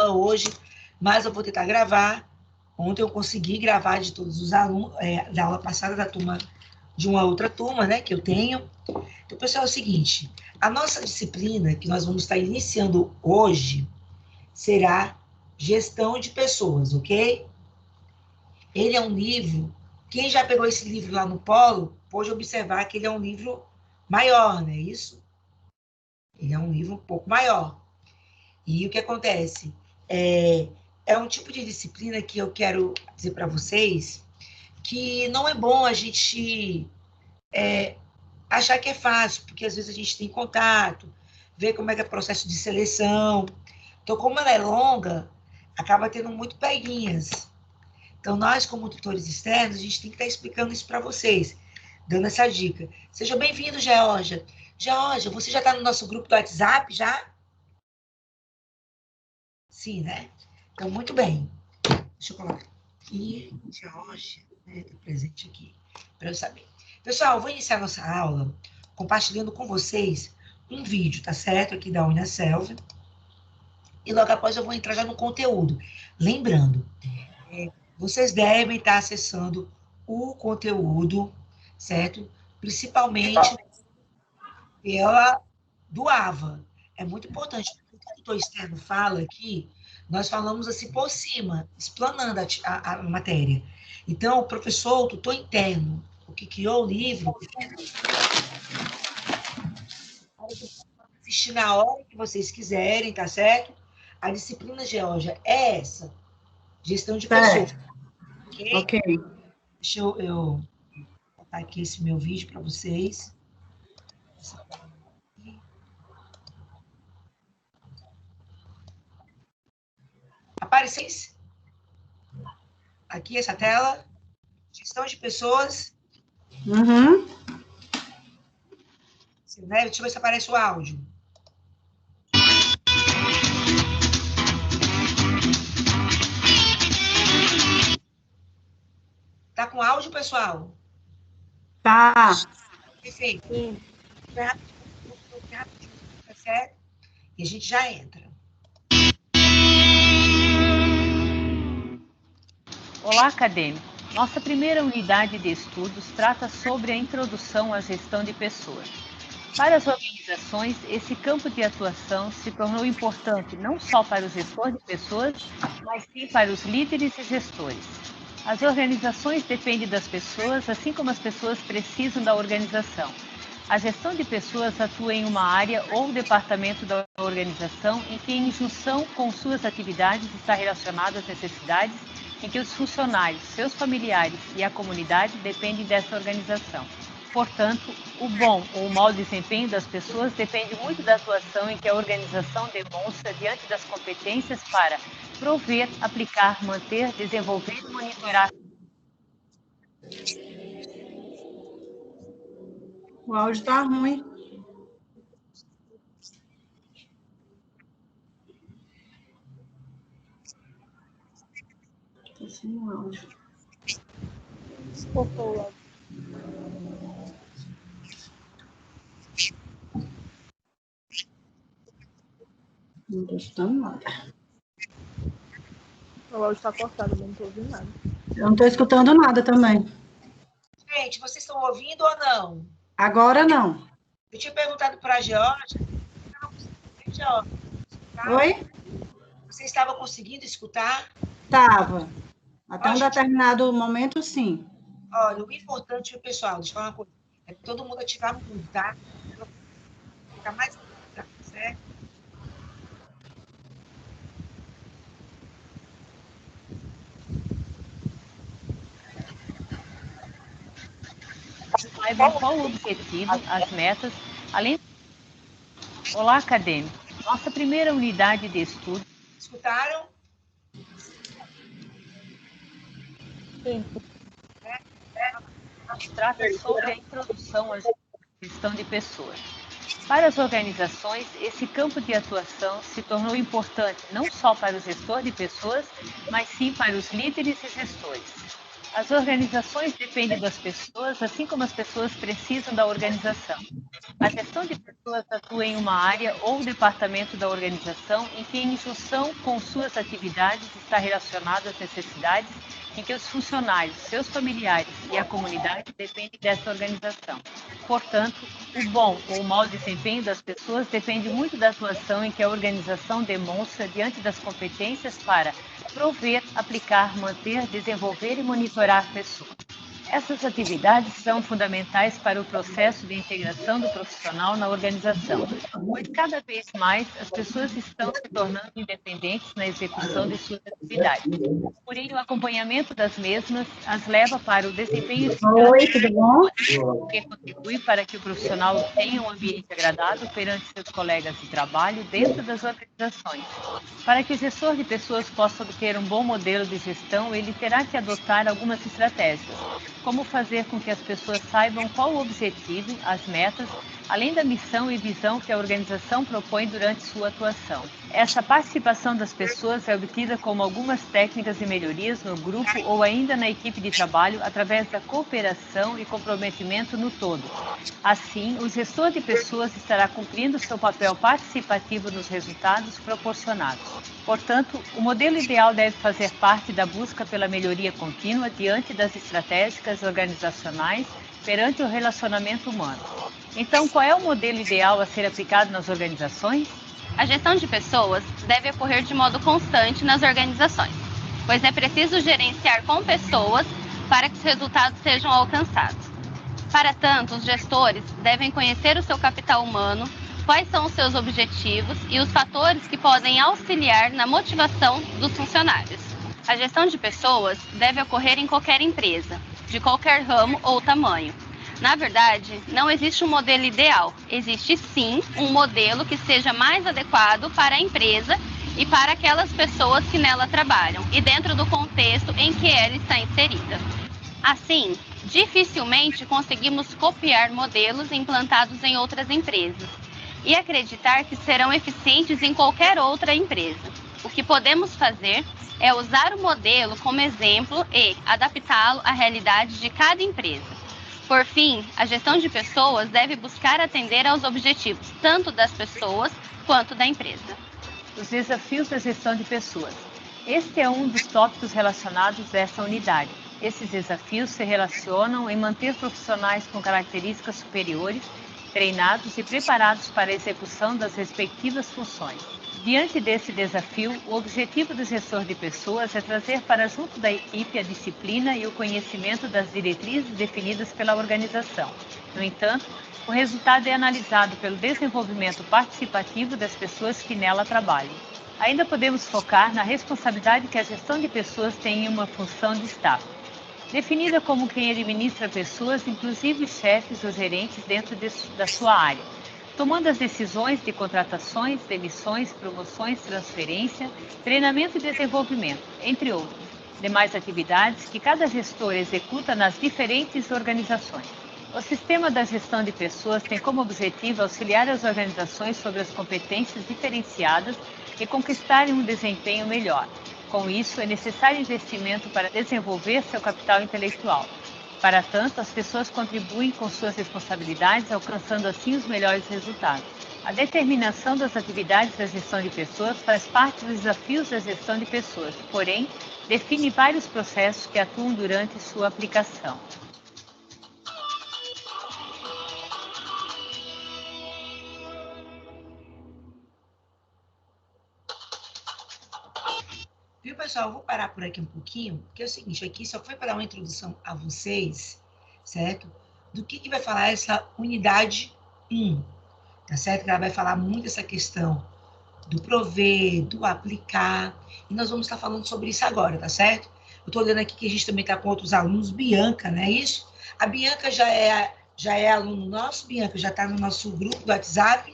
hoje, mas eu vou tentar gravar. Ontem eu consegui gravar de todos os alunos, da aula passada da turma, de uma outra turma, né, que eu tenho. Então, pessoal, é o seguinte, a nossa disciplina que nós vamos estar iniciando hoje será Gestão de Pessoas, ok? Ele é um livro, quem já pegou esse livro lá no Polo, pode observar que ele é um livro maior, não é isso? Ele é um livro um pouco maior. E o que acontece? É um tipo de disciplina que eu quero dizer para vocês que não é bom a gente achar que é fácil, porque às vezes a gente tem contato, vê como é que é o processo de seleção. Então, como ela é longa, acaba tendo muito peguinhas. Então, nós, como tutores externos, a gente tem que estar explicando isso para vocês, dando essa dica. Seja bem-vindo, Georgia. Georgia, você já está no nosso grupo do WhatsApp, já? Sim, né? Então, muito bem. Deixa eu colocar aqui, Georgia, né? Está presente aqui, para eu saber. Pessoal, eu vou iniciar nossa aula compartilhando com vocês um vídeo, tá certo? Aqui da UniaSelv. E logo após eu vou entrar já no conteúdo. Lembrando, vocês devem estar acessando o conteúdo, certo? Principalmente pela do AVA. É muito importante, porque o que o tutor externo fala aqui, nós falamos assim por cima, explanando a matéria. Então, o professor, o tutor interno, o que criou o livro, assistir na hora que vocês quiserem, tá certo? A disciplina Geórgia é essa, gestão de pessoas. Ok? Deixa eu botar aqui esse meu vídeo para vocês. Apareceu aqui essa tela? Gestão de pessoas. Uhum. Deixa eu ver se aparece o áudio. Tá com áudio, pessoal? Tá. Perfeito. Rapidinho, tá certo? E a gente já entra. Olá, acadêmico. Nossa primeira unidade de estudos trata sobre a introdução à gestão de pessoas. Para as organizações, esse campo de atuação se tornou importante não só para o gestor de pessoas, mas sim para os líderes e gestores. As organizações dependem das pessoas, assim como as pessoas precisam da organização. A gestão de pessoas atua em uma área ou departamento da organização em que, em junção com suas atividades, está relacionada às necessidades em que os funcionários, seus familiares e a comunidade dependem dessa organização. Portanto, o bom ou o mau desempenho das pessoas depende muito da atuação em que a organização demonstra diante das competências para prover, aplicar, manter, desenvolver e monitorar. O áudio está ruim. Está sem o áudio. Cortou o áudio. Não estou escutando nada. O áudio está cortado, eu não estou ouvindo nada. Eu não estou escutando nada também. Gente, vocês estão ouvindo ou não? Agora não. Eu tinha perguntado para a Geórgia. Oi? Você estava conseguindo escutar? Estava. Até um determinado momento, sim. Olha, o importante, pessoal, deixa eu falar uma coisa. É que todo mundo ativar muito, tá? Fica mais certo? Saibam qual o objetivo, as metas, além... Olá, acadêmico. Nossa primeira unidade de estudo... Escutaram? Sim. Trata sobre a introdução à gestão de pessoas. Para as organizações, esse campo de atuação se tornou importante não só para o gestor de pessoas, mas sim para os líderes e gestores. As organizações dependem das pessoas, assim como as pessoas precisam da organização. A gestão de pessoas atua em uma área ou departamento da organização em que, em junção com suas atividades, está relacionado às necessidades em que os funcionários, seus familiares e a comunidade dependem dessa organização. Portanto, o bom ou o mau desempenho das pessoas depende muito da atuação em que a organização demonstra diante das competências para prover, aplicar, manter, desenvolver e monitorar pessoas. Essas atividades são fundamentais para o processo de integração do profissional na organização, pois cada vez mais as pessoas estão se tornando independentes na execução de suas atividades. Porém, o acompanhamento das mesmas as leva para o desempenho eficaz, Oi, tudo bom? o que contribui para que o profissional tenha um ambiente agradável perante seus colegas de trabalho dentro das organizações. Para que o gestor de pessoas possa obter um bom modelo de gestão, ele terá que adotar algumas estratégias, como fazer com que as pessoas saibam qual o objetivo, as metas, além da missão e visão que a organização propõe durante sua atuação. Essa participação das pessoas é obtida com algumas técnicas e melhorias no grupo ou ainda na equipe de trabalho através da cooperação e comprometimento no todo. Assim, o gestor de pessoas estará cumprindo seu papel participativo nos resultados proporcionados. Portanto, o modelo ideal deve fazer parte da busca pela melhoria contínua diante das estratégicas organizacionais perante o relacionamento humano. Então, qual é o modelo ideal a ser aplicado nas organizações? A gestão de pessoas deve ocorrer de modo constante nas organizações, pois é preciso gerenciar com pessoas para que os resultados sejam alcançados. Para tanto, os gestores devem conhecer o seu capital humano, quais são os seus objetivos e os fatores que podem auxiliar na motivação dos funcionários. A gestão de pessoas deve ocorrer em qualquer empresa, de qualquer ramo ou tamanho. Na verdade, não existe um modelo ideal. Existe sim um modelo que seja mais adequado para a empresa e para aquelas pessoas que nela trabalham e dentro do contexto em que ela está inserida. Assim, dificilmente conseguimos copiar modelos implantados em outras empresas e acreditar que serão eficientes em qualquer outra empresa. O que podemos fazer é usar o modelo como exemplo e adaptá-lo à realidade de cada empresa. Por fim, a gestão de pessoas deve buscar atender aos objetivos tanto das pessoas quanto da empresa. Os desafios da gestão de pessoas. Este é um dos tópicos relacionados a essa unidade. Esses desafios se relacionam em manter profissionais com características superiores, treinados e preparados para a execução das respectivas funções. Diante desse desafio, o objetivo do gestor de pessoas é trazer para junto da equipe a disciplina e o conhecimento das diretrizes definidas pela organização. No entanto, o resultado é analisado pelo desenvolvimento participativo das pessoas que nela trabalham. Ainda podemos focar na responsabilidade que a gestão de pessoas tem em uma função de staff, definida como quem administra pessoas, inclusive os chefes ou gerentes dentro da sua área, tomando as decisões de contratações, demissões, promoções, transferência, treinamento e desenvolvimento, entre outros, demais atividades que cada gestor executa nas diferentes organizações. O sistema da gestão de pessoas tem como objetivo auxiliar as organizações sobre as competências diferenciadas e conquistarem um desempenho melhor. Com isso, é necessário investimento para desenvolver seu capital intelectual. Para tanto, as pessoas contribuem com suas responsabilidades, alcançando assim os melhores resultados. A determinação das atividades da gestão de pessoas faz parte dos desafios da gestão de pessoas, porém, define vários processos que atuam durante sua aplicação. Viu, pessoal? Eu vou parar por aqui um pouquinho, porque é o seguinte, aqui só foi para dar uma introdução a vocês, certo? Do que vai falar essa unidade 1, tá certo? Ela vai falar muito essa questão do prover, do aplicar, e nós vamos estar falando sobre isso agora, tá certo? Eu estou olhando aqui que a gente também está com outros alunos, Bianca, não é isso? A Bianca já é aluno nosso, Bianca, já está no nosso grupo do WhatsApp?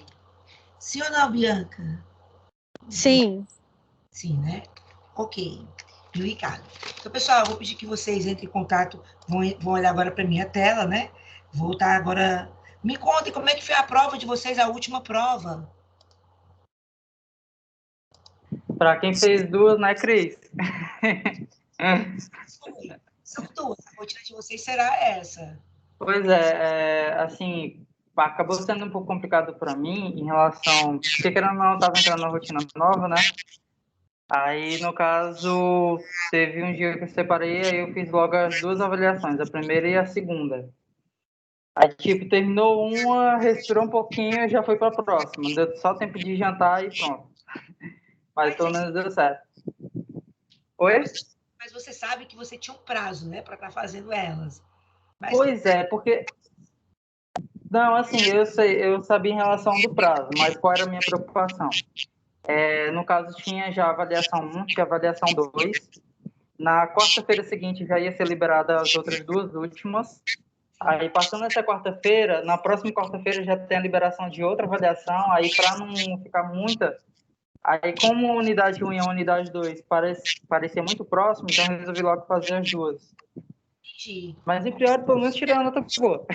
Sim ou não, Bianca? Sim. Sim, né? Ok. E o Ricardo. Então, pessoal, eu vou pedir que vocês entrem em contato, vão olhar agora para a minha tela, né? Vou estar agora... Me contem como é que foi a prova de vocês, a última prova. Para quem fez duas, né, Cris? São duas. A rotina de vocês será essa. Pois é, assim, acabou sendo um pouco complicado para mim em relação... Porque, querendo ou não, eu estava entrando na rotina nova, né? Aí, no caso, teve um dia que eu separei, aí eu fiz logo as duas avaliações, a primeira e a segunda. Aí, tipo, terminou uma, respirou um pouquinho e já foi para a próxima. Deu só tempo de jantar e pronto. Mas pelo menos deu certo. Oi? Mas você sabe que você tinha um prazo, né, para estar fazendo elas. Mas Pois é, porque... Não, assim, eu sabia em relação do prazo, mas qual era a minha preocupação? No caso, tinha já a avaliação 1, tinha a avaliação 2. Na quarta-feira seguinte já ia ser liberada as outras duas últimas. Aí, passando essa quarta-feira, na próxima quarta-feira já tem a liberação de outra avaliação. Aí, para não ficar muita... Aí, como a unidade 1 e a unidade 2 parecia muito próximo, então eu resolvi logo fazer as duas. entendi. Mas, em pior, pelo menos tirei a nota boa.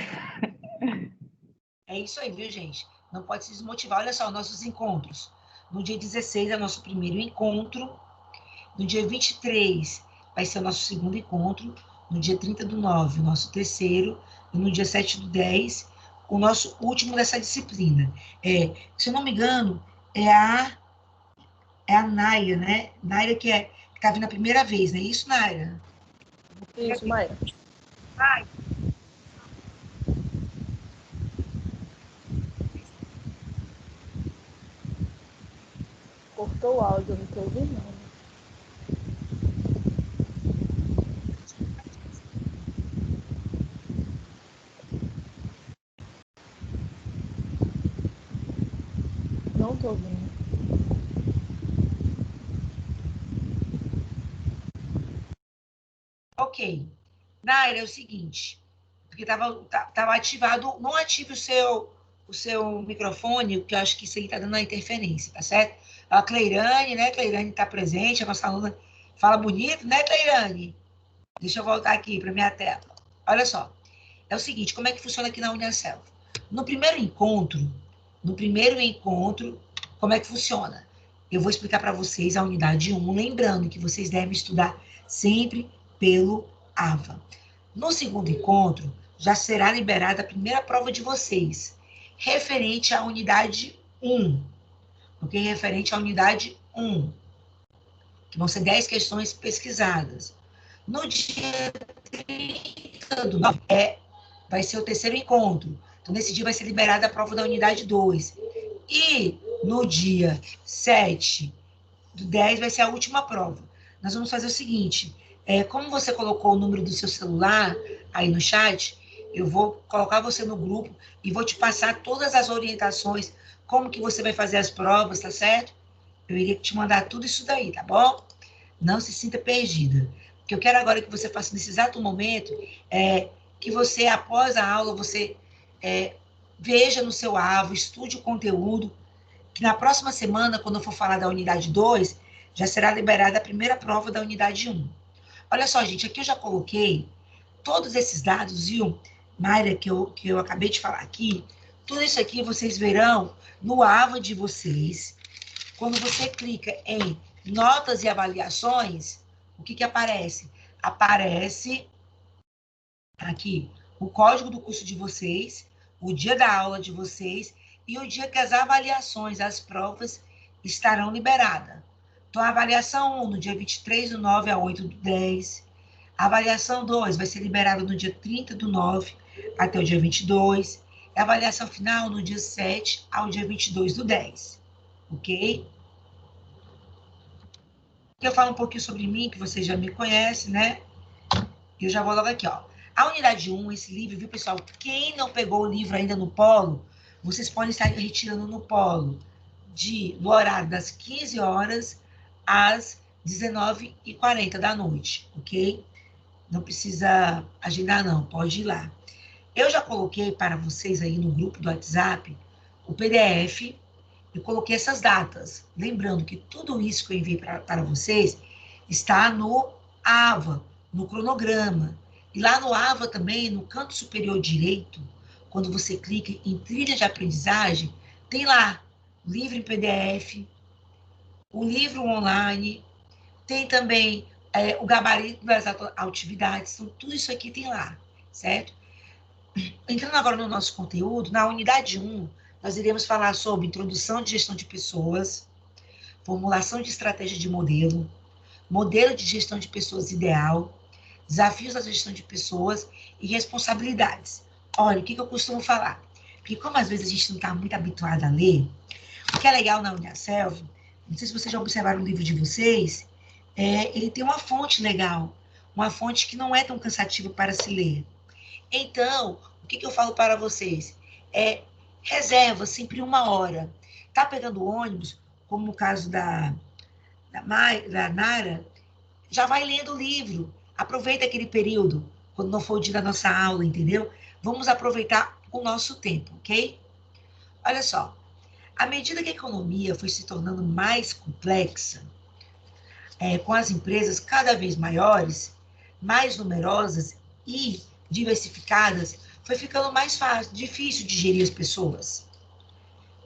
É isso aí, viu, gente? Não pode se desmotivar. Olha só, nossos encontros. No dia 16 é nosso primeiro encontro. No dia 23 vai ser o nosso segundo encontro. No dia 30/9, o nosso terceiro. E no dia 7/10, o nosso último dessa disciplina. Se eu não me engano, é a Naira, né? Naira que tá vindo a primeira vez, não é isso, Naira? Isso, Maia. Ai, Cortou o áudio, eu não tô ouvindo nada. Não tô ouvindo. ok. Naira, é o seguinte, porque tava ativado, não ative o seu microfone, porque eu acho que isso aí tá dando uma interferência, tá certo? A Cleirane, né? Cleirane tá presente, a nossa aluna fala bonito, né, Cleirane? Deixa eu voltar aqui para minha tela. Olha só, é o seguinte, como é que funciona aqui na Unicelv? No primeiro encontro, como é que funciona? Eu vou explicar para vocês a unidade 1, lembrando que vocês devem estudar sempre pelo AVA. No segundo encontro, já será liberada a primeira prova de vocês, referente à unidade 1, ok? Referente à unidade 1, que vão ser 10 questões pesquisadas. No dia 30/9, vai ser o terceiro encontro. Então, nesse dia vai ser liberada a prova da unidade 2. E no dia 7/10 vai ser a última prova. Nós vamos fazer o seguinte, como você colocou o número do seu celular aí no chat, eu vou colocar você no grupo e vou te passar todas as orientações, como que você vai fazer as provas, tá certo? Eu iria te mandar tudo isso daí, tá bom? Não se sinta perdida. O que eu quero agora que você faça nesse exato momento é que você, após a aula, você veja no seu AVO, estude o conteúdo, que na próxima semana, quando eu for falar da unidade 2, já será liberada a primeira prova da unidade 1. Olha só, gente, aqui eu já coloquei todos esses dados, viu, Mayra, que eu acabei de falar aqui, tudo isso aqui vocês verão no AVA de vocês. Quando você clica em notas e avaliações, o que aparece? Aparece aqui o código do curso de vocês, o dia da aula de vocês e o dia que as avaliações, as provas estarão liberadas. Então, a avaliação 1 no dia 23/9 a 8/10. A avaliação 2 vai ser liberada no dia 30/9 até o dia 22. E a avaliação final no dia 7 ao dia 22/10. Ok? Eu falo um pouquinho sobre mim, que vocês já me conhecem, né? Eu já vou logo aqui, ó. A unidade 1, esse livro, viu, pessoal? Quem não pegou o livro ainda no polo, vocês podem estar retirando no polo no horário das 15 horas às 19h40 da noite, ok? Não precisa agendar, não. Pode ir lá. Eu já coloquei para vocês aí no grupo do WhatsApp o PDF. Eu coloquei essas datas. Lembrando que tudo isso que eu enviei para vocês está no AVA, no cronograma. E lá no AVA também, no canto superior direito, quando você clica em trilha de aprendizagem, tem lá o livro em PDF, o livro online, tem também o gabarito das atividades, então, tudo isso aqui tem lá, certo? Entrando agora no nosso conteúdo, na unidade 1, nós iremos falar sobre introdução de gestão de pessoas, formulação de estratégia de modelo, modelo de gestão de pessoas ideal, desafios da gestão de pessoas e responsabilidades. Olha, o que eu costumo falar? Porque como às vezes a gente não está muito habituado a ler, o que é legal na Uniaselv, não sei se vocês já observaram no livro de vocês, ele tem uma fonte legal, uma fonte que não é tão cansativa para se ler. Então, o que eu falo para vocês? Reserva sempre 1 hora. Tá pegando ônibus, como no caso da Nara, já vai lendo o livro. Aproveita aquele período, quando não for o dia da nossa aula, entendeu? Vamos aproveitar o nosso tempo, ok? Olha só, à medida que a economia foi se tornando mais complexa, com as empresas cada vez maiores, mais numerosas e diversificadas, foi ficando mais fácil, difícil de gerir as pessoas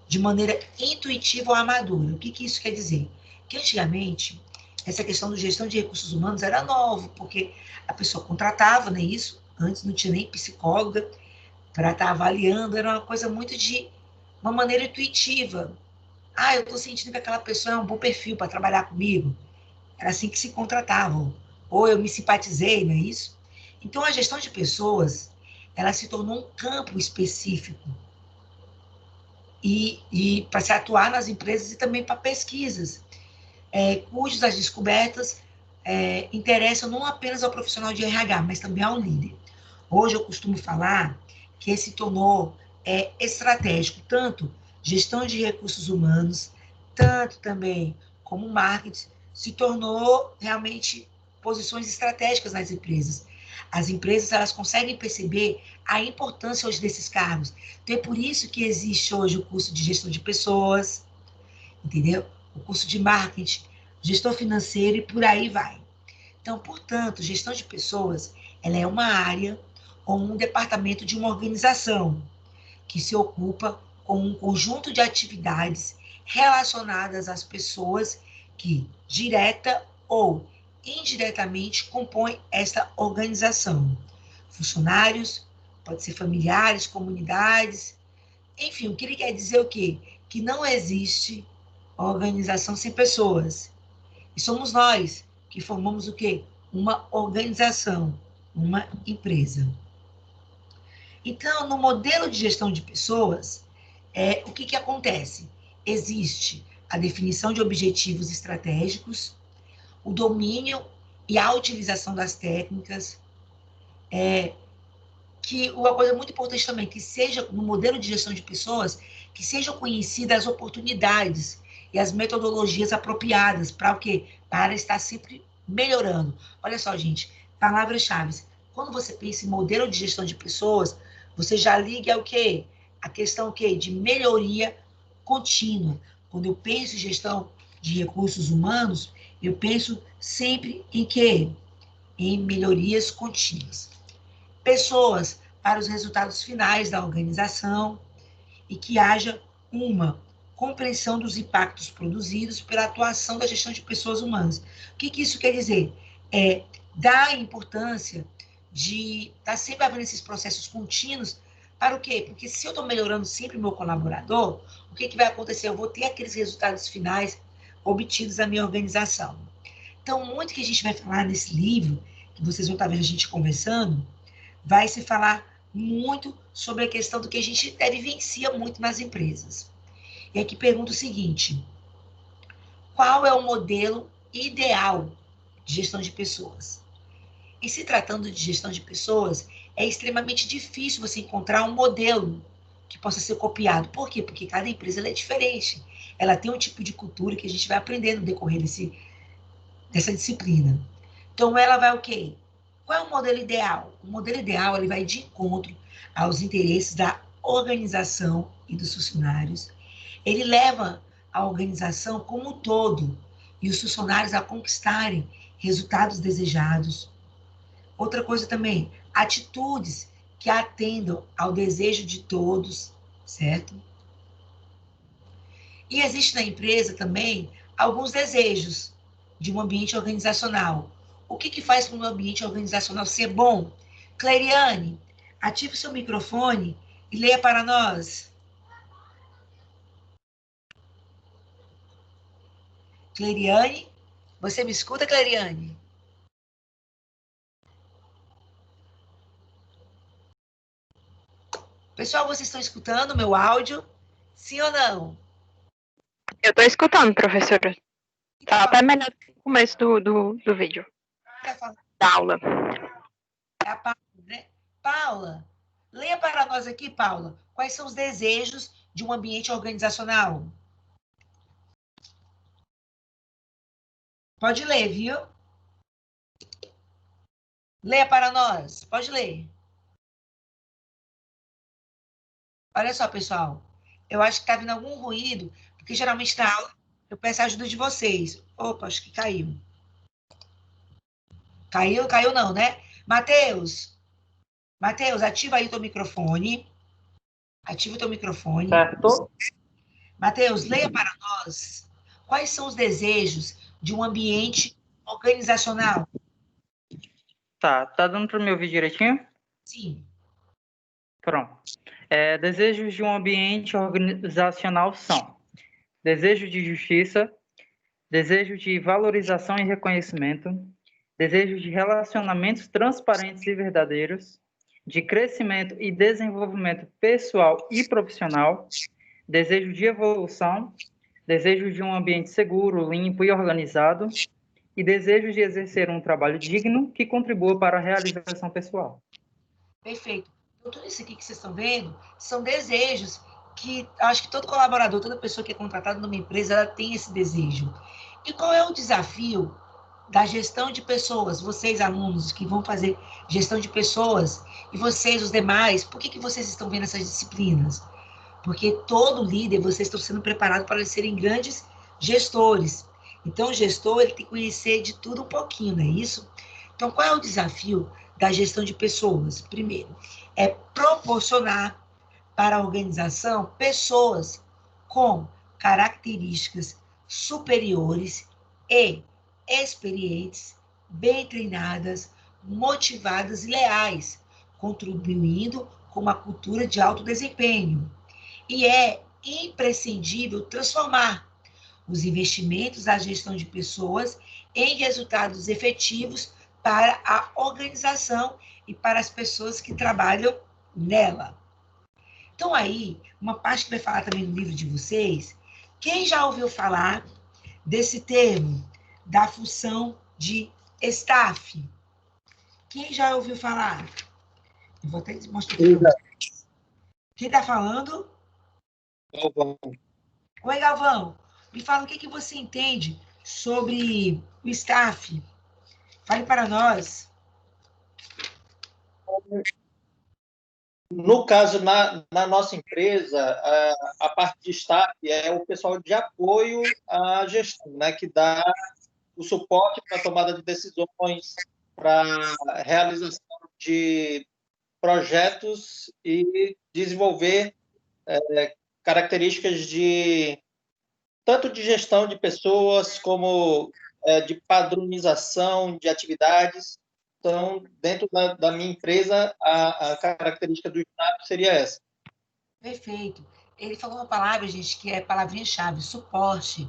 de maneira intuitiva ou amadora. O que isso quer dizer? Que antigamente, essa questão de gestão de recursos humanos era novo, porque a pessoa contratava, né, isso, antes não tinha nem psicóloga para estar avaliando, era uma coisa muito de uma maneira intuitiva. Eu estou sentindo que aquela pessoa é um bom perfil para trabalhar comigo. Era assim que se contratavam. Ou eu me simpatizei, não é isso? Então, a gestão de pessoas, ela se tornou um campo específico. E para se atuar nas empresas e também para pesquisas, cujas as descobertas interessam não apenas ao profissional de RH, mas também ao líder. Hoje eu costumo falar que se tornou estratégico, tanto gestão de recursos humanos, tanto também como marketing, se tornou realmente posições estratégicas nas empresas. As empresas, elas conseguem perceber a importância hoje desses cargos. Então, é por isso que existe hoje o curso de gestão de pessoas, entendeu? O curso de marketing, gestão financeira e por aí vai. Então, portanto, gestão de pessoas, ela é uma área ou um departamento de uma organização que se ocupa com um conjunto de atividades relacionadas às pessoas que, direta ou indiretamente, compõem esta organização. Funcionários, pode ser familiares, comunidades, enfim, o que ele quer dizer é o quê? Que não existe organização sem pessoas. E somos nós que formamos o quê? Uma organização, uma empresa. Então, no modelo de gestão de pessoas, o que acontece? Existe a definição de objetivos estratégicos, o domínio e a utilização das técnicas, que uma coisa muito importante também, que seja, no modelo de gestão de pessoas, que sejam conhecidas as oportunidades e as metodologias apropriadas para o quê? Para estar sempre melhorando. Olha só, gente, palavras-chave. Quando você pensa em modelo de gestão de pessoas, você já liga ao quê? A questão o quê? De melhoria contínua. Quando eu penso em gestão de recursos humanos, eu penso sempre em quê? Em melhorias contínuas. Pessoas para os resultados finais da organização e que haja uma compreensão dos impactos produzidos pela atuação da gestão de pessoas humanas. O que isso quer dizer? Dar importância de estar sempre havendo esses processos contínuos para o quê? Porque se eu estou melhorando sempre o meu colaborador, o que vai acontecer? Eu vou ter aqueles resultados finais obtidos na minha organização. Então, muito que a gente vai falar nesse livro, que vocês vão estar vendo a gente conversando, vai se falar muito sobre a questão do que a gente vivencia muito nas empresas. E aqui pergunta o seguinte: qual é o modelo ideal de gestão de pessoas? E se tratando de gestão de pessoas, é extremamente difícil você encontrar um modelo que possa ser copiado. Por quê? Porque cada empresa é diferente. Ela tem um tipo de cultura que a gente vai aprender no decorrer dessa disciplina. Então, ela vai o quê? Qual é o modelo ideal? O modelo ideal ele vai de encontro aos interesses da organização e dos funcionários. Ele leva a organização como um todo e os funcionários a conquistarem resultados desejados. Outra coisa também, atitudes que atendam ao desejo de todos, certo? E existe na empresa também alguns desejos de um ambiente organizacional. O que faz para o meu ambiente organizacional ser bom? Cleriane, ative o seu microfone e leia para nós. Cleriane, você me escuta, Cleriane? Pessoal, vocês estão escutando o meu áudio? Sim ou não? Eu estou escutando, professora. Tá até melhor que o começo do vídeo. Da aula. É a Paula, né? Paula, leia para nós aqui, Paula, quais são os desejos de um ambiente organizacional? Pode ler, viu? Leia para nós. Pode ler. Olha só, pessoal. Eu acho que está vindo algum ruído, porque geralmente na aula eu peço a ajuda de vocês. Opa, acho que caiu. Caiu não, né? Matheus, ativa aí o teu microfone. Ativa o teu microfone. Certo? Matheus, leia para nós quais são os desejos de um ambiente organizacional. Tá dando para me ouvir direitinho? Sim. Pronto. Desejos de um ambiente organizacional são desejo de justiça, desejo de valorização e reconhecimento, desejo de relacionamentos transparentes e verdadeiros, de crescimento e desenvolvimento pessoal e profissional, desejo de evolução, desejo de um ambiente seguro, limpo e organizado, e desejo de exercer um trabalho digno que contribua para a realização pessoal. Perfeito. Então, tudo isso aqui que vocês estão vendo são desejos que acho que todo colaborador, toda pessoa que é contratada numa empresa, ela tem esse desejo. E qual é o desafio da gestão de pessoas? Vocês, alunos, que vão fazer gestão de pessoas, e vocês, os demais, por que vocês estão vendo essas disciplinas? Porque todo líder, vocês estão sendo preparados para serem grandes gestores. Então, o gestor, ele tem que conhecer de tudo um pouquinho, não é isso? Então, qual é o desafio da gestão de pessoas? Primeiro, é proporcionar para a organização pessoas com características superiores e experientes, bem treinadas, motivadas e leais, contribuindo com uma cultura de alto desempenho. E é imprescindível transformar os investimentos da gestão de pessoas em resultados efetivos para a organização e para as pessoas que trabalham nela. Então, aí, uma parte que vai falar também no livro de vocês, quem já ouviu falar desse termo, da função de staff? Quem já ouviu falar? Eu vou até mostrar aqui para vocês. Quem está falando? Galvão. Oi, Galvão. Me fala o que você entende sobre o staff. Fale para nós. No caso, na nossa empresa, a parte de staff é o pessoal de apoio à gestão, né, que dá o suporte para a tomada de decisões, para a realização de projetos e desenvolver características tanto de gestão de pessoas como de padronização de atividades. Então, dentro da minha empresa, a característica do staff seria essa. Perfeito. Ele falou uma palavra, gente, que é palavrinha-chave, suporte,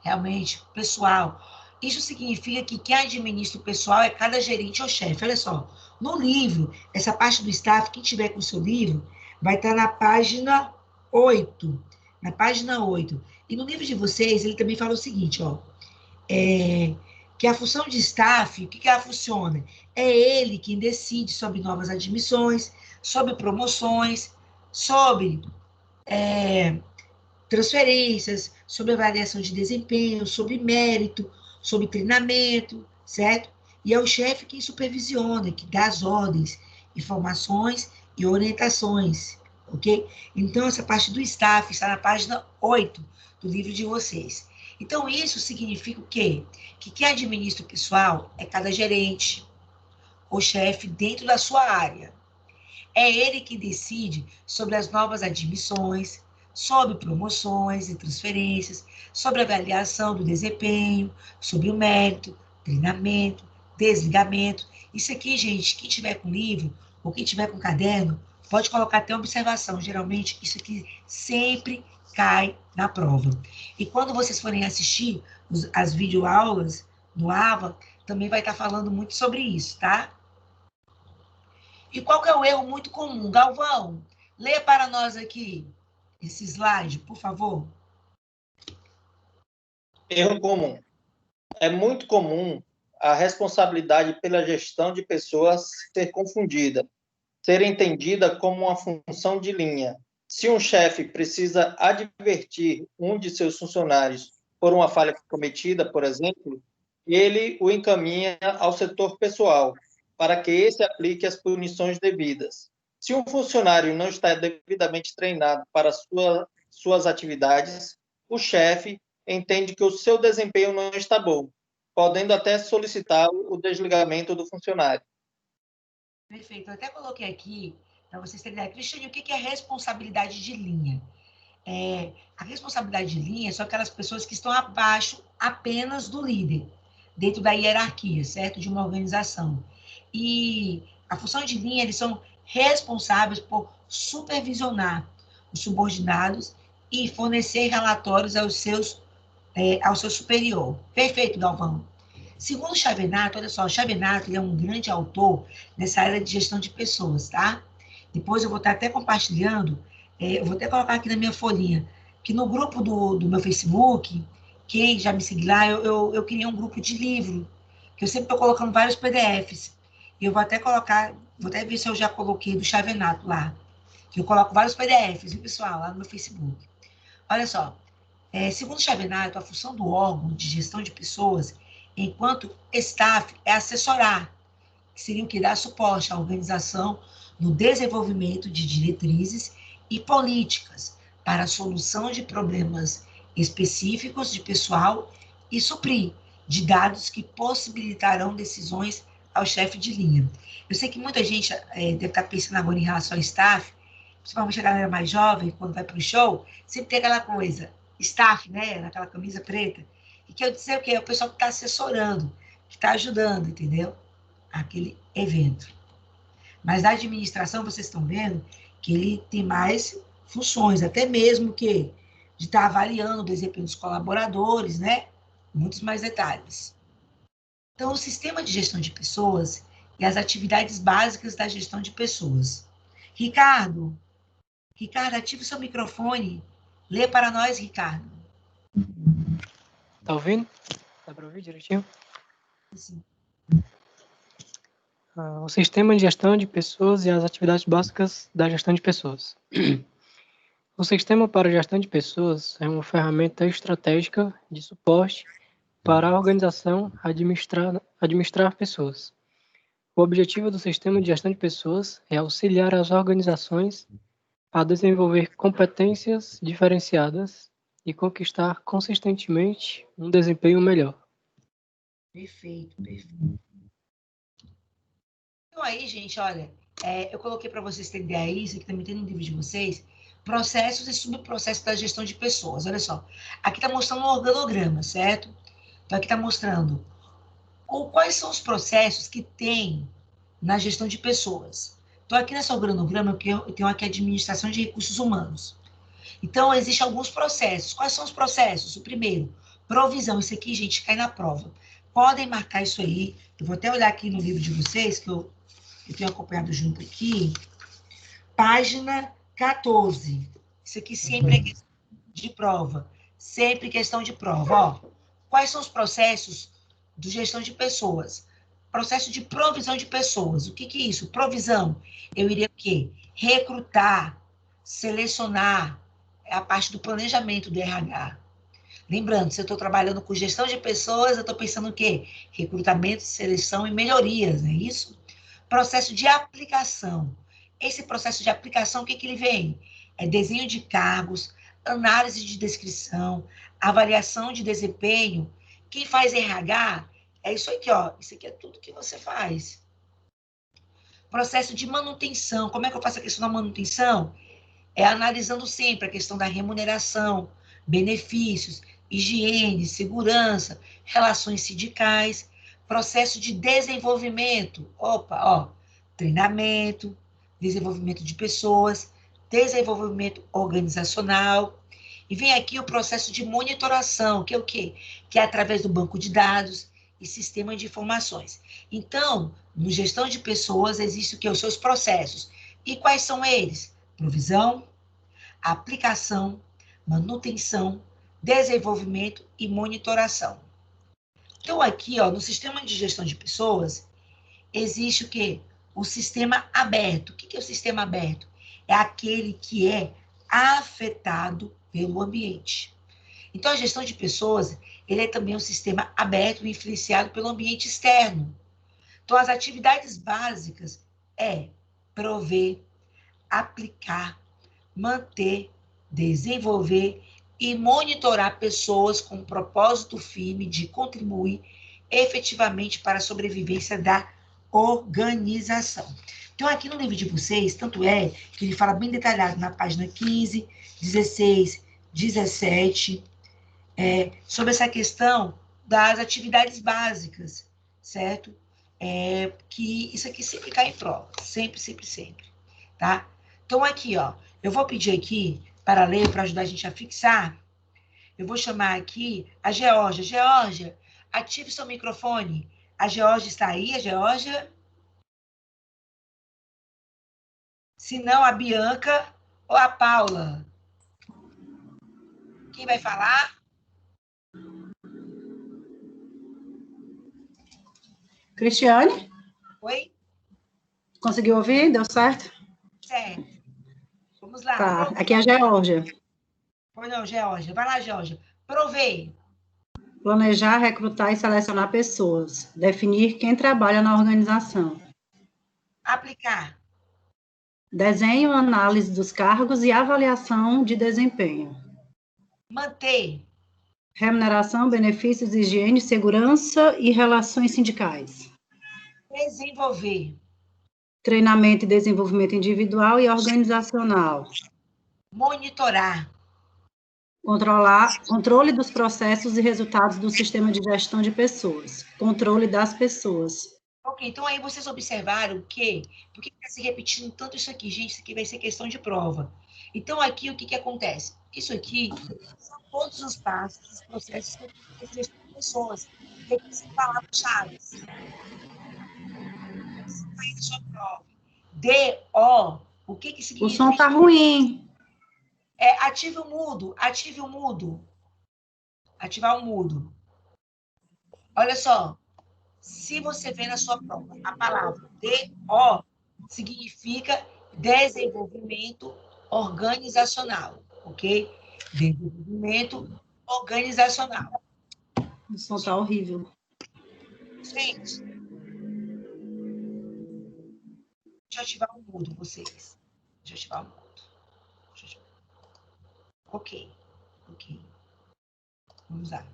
realmente, pessoal. Isso significa que quem administra o pessoal é cada gerente ou chefe. Olha só, no livro, essa parte do staff, quem tiver com o seu livro, vai estar na página 8. Na página 8. E no livro de vocês, ele também fala o seguinte, ó, que a função de staff, o que ela funciona? É ele quem decide sobre novas admissões, sobre promoções, sobre transferências, sobre avaliação de desempenho, sobre mérito, sobre treinamento, certo? E é o chefe quem supervisiona, que dá as ordens, informações e orientações, ok? Então, essa parte do staff está na página 8 do livro de vocês. Então, isso significa o quê? Que quem administra o pessoal é cada gerente ou chefe dentro da sua área. É ele que decide sobre as novas admissões, sobre promoções e transferências, sobre a avaliação do desempenho, sobre o mérito, treinamento, desligamento. Isso aqui, gente, quem tiver com livro ou quem tiver com caderno, pode colocar até observação. Geralmente, isso aqui sempre cai na prova. E quando vocês forem assistir as videoaulas no AVA, também vai estar falando muito sobre isso, tá? E qual que é o erro muito comum? Galvão, leia para nós aqui esse slide, por favor. Erro comum. É muito comum a responsabilidade pela gestão de pessoas ser confundida, ser entendida como uma função de linha. Se um chefe precisa advertir um de seus funcionários por uma falha cometida, por exemplo, ele o encaminha ao setor pessoal, para que esse aplique as punições devidas. Se um funcionário não está devidamente treinado para suas atividades, o chefe entende que o seu desempenho não está bom, podendo até solicitar o desligamento do funcionário. Perfeito. Eu até coloquei aqui, para vocês terem ideia. Cristiane, o que é responsabilidade de linha? A responsabilidade de linha são aquelas pessoas que estão abaixo apenas do líder, dentro da hierarquia, certo? De uma organização. E a função de linha, eles são responsáveis por supervisionar os subordinados e fornecer relatórios ao seu superior. Perfeito, Galvão. Segundo Chavenato, olha só, Chavenato, ele é um grande autor nessa área de gestão de pessoas, tá? Depois eu vou estar até compartilhando, eu vou até colocar aqui na minha folhinha, que no grupo do meu Facebook, quem já me segue lá, eu criei um grupo de livro, que eu sempre estou colocando vários PDFs. E eu vou até colocar, vou até ver se eu já coloquei do Chavenato lá, que eu coloco vários PDFs, viu, pessoal, lá no meu Facebook. Olha só, segundo Chavenato, a função do órgão de gestão de pessoas, enquanto staff, é assessorar, que seria o que dá suporte à organização no desenvolvimento de diretrizes e políticas para a solução de problemas específicos de pessoal e suprir de dados que possibilitarão decisões ao chefe de linha. Eu sei que muita gente deve estar pensando agora em relação ao staff, principalmente a galera mais jovem, quando vai para o show, sempre tem aquela coisa, staff, né, naquela camisa preta, e que eu dizer o quê? É o pessoal que está assessorando, que está ajudando, entendeu? Aquele evento. Mas na administração, vocês estão vendo que ele tem mais funções, até mesmo que de estar avaliando o desempenho dos colaboradores, né? Muitos mais detalhes. Então, o sistema de gestão de pessoas e as atividades básicas da gestão de pessoas. Ricardo, ative o seu microfone. Lê para nós, Ricardo. Tá ouvindo? Dá para ouvir direitinho? Sim. O sistema de gestão de pessoas e as atividades básicas da gestão de pessoas. O sistema para a gestão de pessoas é uma ferramenta estratégica de suporte para a organização administrar pessoas. O objetivo do sistema de gestão de pessoas é auxiliar as organizações a desenvolver competências diferenciadas e conquistar consistentemente um desempenho melhor. Perfeito. Então aí, gente, olha, eu coloquei para vocês terem ideia isso aqui também tem no livro de vocês, processos e subprocessos da gestão de pessoas. Olha só, aqui está mostrando um organograma, certo? Então aqui está mostrando quais são os processos que tem na gestão de pessoas. Então aqui nesse organograma eu tenho aqui a administração de recursos humanos. Então existem alguns processos. Quais são os processos? O primeiro, provisão. Isso aqui, gente, cai na prova. Podem marcar isso aí. Eu vou até olhar aqui no livro de vocês, que eu tenho acompanhado junto aqui. Página 14. Isso aqui sempre é questão de prova. Sempre questão de prova. Ó, quais são os processos de gestão de pessoas? Processo de provisão de pessoas. O que é isso? Provisão. Eu iria o quê? Recrutar, selecionar, é a parte do planejamento do RH. Lembrando, se eu estou trabalhando com gestão de pessoas, eu estou pensando o quê? Recrutamento, seleção e melhorias, não é isso? Processo de aplicação. Esse processo de aplicação, o que ele vem? É desenho de cargos, análise de descrição, avaliação de desempenho. Quem faz RH é isso aqui, ó. Isso aqui é tudo que você faz. Processo de manutenção. Como é que eu faço a questão da manutenção? É analisando sempre a questão da remuneração, benefícios, higiene, segurança, relações sindicais, processo de desenvolvimento. Opa, ó, treinamento, desenvolvimento de pessoas, desenvolvimento organizacional. E vem aqui o processo de monitoração, que é o quê? Que é através do banco de dados e sistema de informações. Então, no gestão de pessoas, existe o quê? Os seus processos. E quais são eles? Provisão, aplicação, manutenção, desenvolvimento e monitoração. Então, aqui, ó, no sistema de gestão de pessoas, existe o quê? O sistema aberto. O que é o sistema aberto? É aquele que é afetado pelo ambiente. Então, a gestão de pessoas, ele é também um sistema aberto e influenciado pelo ambiente externo. Então, as atividades básicas é prover, aplicar, manter, desenvolver e monitorar pessoas com o propósito firme de contribuir efetivamente para a sobrevivência da organização. Então, aqui no livro de vocês, tanto é que ele fala bem detalhado na página 15, 16, 17, sobre essa questão das atividades básicas, certo? Que isso aqui sempre cai em prova, sempre, sempre, sempre, tá? Então, aqui, ó, eu vou pedir aqui para ler, para ajudar a gente a fixar, eu vou chamar aqui a Geórgia. Geórgia, ative seu microfone. A Geórgia está aí, a Geórgia? Se não, a Bianca ou a Paula? Quem vai falar? Cristiane? Oi? Conseguiu ouvir? Deu certo? Certo. Vamos lá. Tá, aqui é a Geórgia. Pois não, Geórgia. Vai lá, Geórgia. Provei. Planejar, recrutar e selecionar pessoas. Definir quem trabalha na organização. Aplicar. Desenho, análise dos cargos e avaliação de desempenho. Manter. Remuneração, benefícios, higiene, segurança e relações sindicais. Desenvolver. Treinamento e desenvolvimento individual e organizacional. Monitorar. Controle dos processos e resultados do sistema de gestão de pessoas. Controle das pessoas. Ok, então aí vocês observaram o quê? Por que está se repetindo tanto isso aqui? Gente, isso aqui vai ser questão de prova. Então, aqui, o que acontece? Isso aqui são todos os passos, os processos que eu fiz de pessoas. E aqui são palavras-chave. Aí na sua prova. D-O, o que significa? O som está ruim. Ative o mudo, ative o mudo. Ativar o mudo. Olha só. Se você vê na sua prova a palavra DO, significa desenvolvimento organizacional, ok? Desenvolvimento organizacional. O som está horrível. Gente, deixa eu ativar o mudo, vocês. Deixa eu ativar o mudo. Ok. Vamos lá.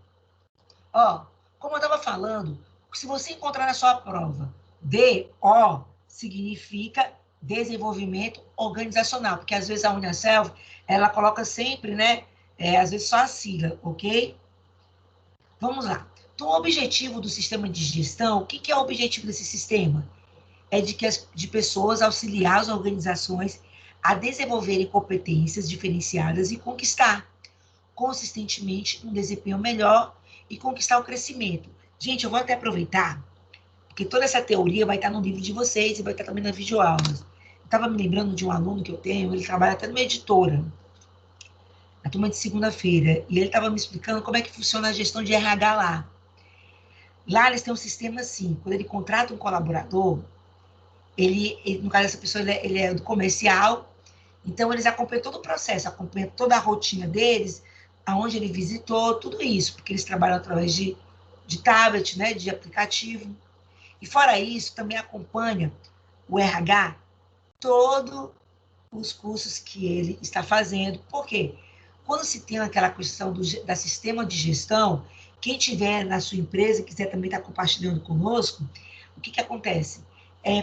Ó, como eu estava falando, se você encontrar na sua prova DO, significa desenvolvimento organizacional, porque às vezes a Unicelv, ela coloca sempre, né, às vezes só a sigla, ok? Vamos lá. Então, o objetivo do sistema de gestão, o que é o objetivo desse sistema? É de pessoas auxiliar as organizações a desenvolverem competências diferenciadas e conquistar consistentemente um desempenho melhor e conquistar o crescimento. Gente, eu vou até aproveitar, porque toda essa teoria vai estar no livro de vocês e vai estar também nas videoaulas. Eu estava me lembrando de um aluno que eu tenho, ele trabalha até numa editora, na turma de segunda-feira, e ele estava me explicando como é que funciona a gestão de RH lá. Lá eles têm um sistema assim, quando ele contrata um colaborador, ele no caso dessa pessoa, ele é do comercial, então eles acompanham todo o processo, acompanham toda a rotina deles, aonde ele visitou, tudo isso, porque eles trabalham através de tablet, né, de aplicativo. E fora isso, também acompanha o RH, todos os cursos que ele está fazendo. Por quê? Quando se tem aquela questão da sistema de gestão, quem tiver na sua empresa, quiser também estar compartilhando conosco, o que acontece?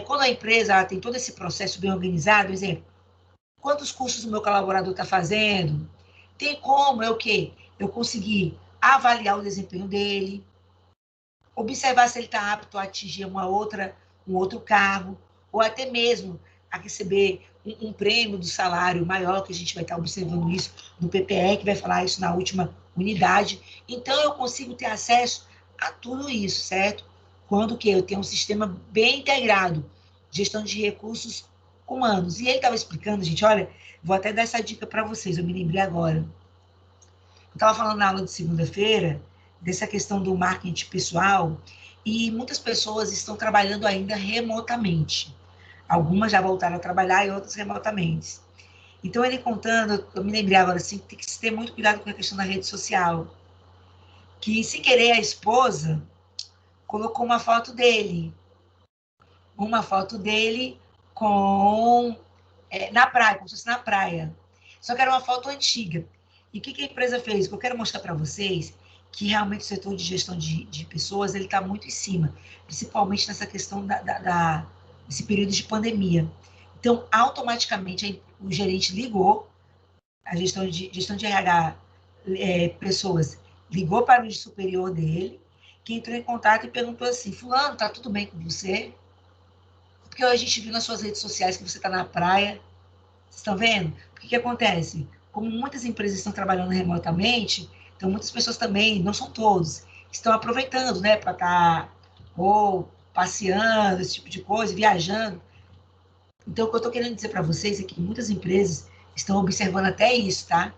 Quando a empresa ela tem todo esse processo bem organizado, por exemplo, quantos cursos o meu colaborador está fazendo? Tem como eu conseguir avaliar o desempenho dele, observar se ele está apto a atingir um outro cargo, ou até mesmo a receber um prêmio do salário maior, que a gente vai estar observando isso no PPE, que vai falar isso na última unidade. Então, eu consigo ter acesso a tudo isso, certo? Quando que eu tenho um sistema bem integrado, gestão de recursos humanos. E ele estava explicando, gente, olha, vou até dar essa dica para vocês, eu me lembrei agora. Eu estava falando na aula de segunda-feira dessa questão do marketing pessoal, e muitas pessoas estão trabalhando ainda remotamente. Algumas já voltaram a trabalhar e outras remotamente. Então, ele contando, eu me lembrei agora, assim, tem que ter muito cuidado com a questão da rede social. Que, sem querer, a esposa colocou uma foto dele. Uma foto dele na praia, como se fosse na praia. Só que era uma foto antiga. E o que a empresa fez? O que eu quero mostrar para vocês, que realmente o setor de gestão de pessoas, ele está muito em cima, principalmente nessa questão desse período de pandemia. Então, automaticamente, o gerente ligou, a gestão de RH, pessoas, ligou para o superior dele, que entrou em contato e perguntou assim, fulano, tá tudo bem com você? Porque a gente viu nas suas redes sociais que você está na praia. Vocês estão vendo? O que acontece? Como muitas empresas estão trabalhando remotamente, então muitas pessoas também, não são todos, estão aproveitando, né, para estar ou passeando, esse tipo de coisa, viajando. Então, o que eu estou querendo dizer para vocês é que muitas empresas estão observando até isso, tá?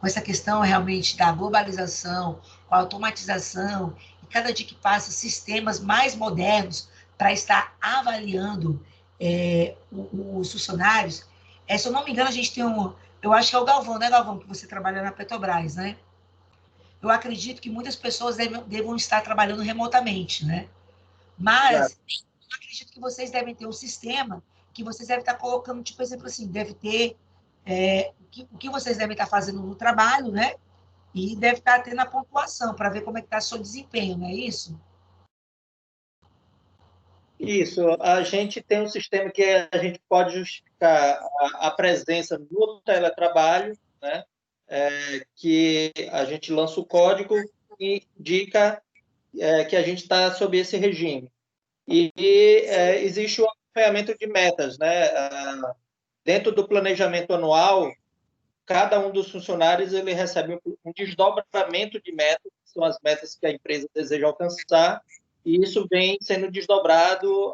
Com essa questão realmente da globalização, com a automatização, e cada dia que passa, sistemas mais modernos para estar avaliando os funcionários. Se eu não me engano, a gente tem eu acho que é o Galvão, né, Galvão, que você trabalha na Petrobras, né? Eu acredito que muitas pessoas devam estar trabalhando remotamente, né? Mas eu acredito que vocês devem ter um sistema que vocês devem estar colocando, tipo, exemplo assim, deve ter o que vocês devem estar fazendo no trabalho, né? E deve estar tendo a pontuação para ver como é que está o seu desempenho, não é isso? Isso, a gente tem um sistema que a gente pode justificar a presença no teletrabalho, né? Que a gente lança o código e indica que a gente está sob esse regime. E existe o acompanhamento de metas, né? Dentro do planejamento anual, cada um dos funcionários ele recebe um desdobramento de metas, que são as metas que a empresa deseja alcançar, e isso vem sendo desdobrado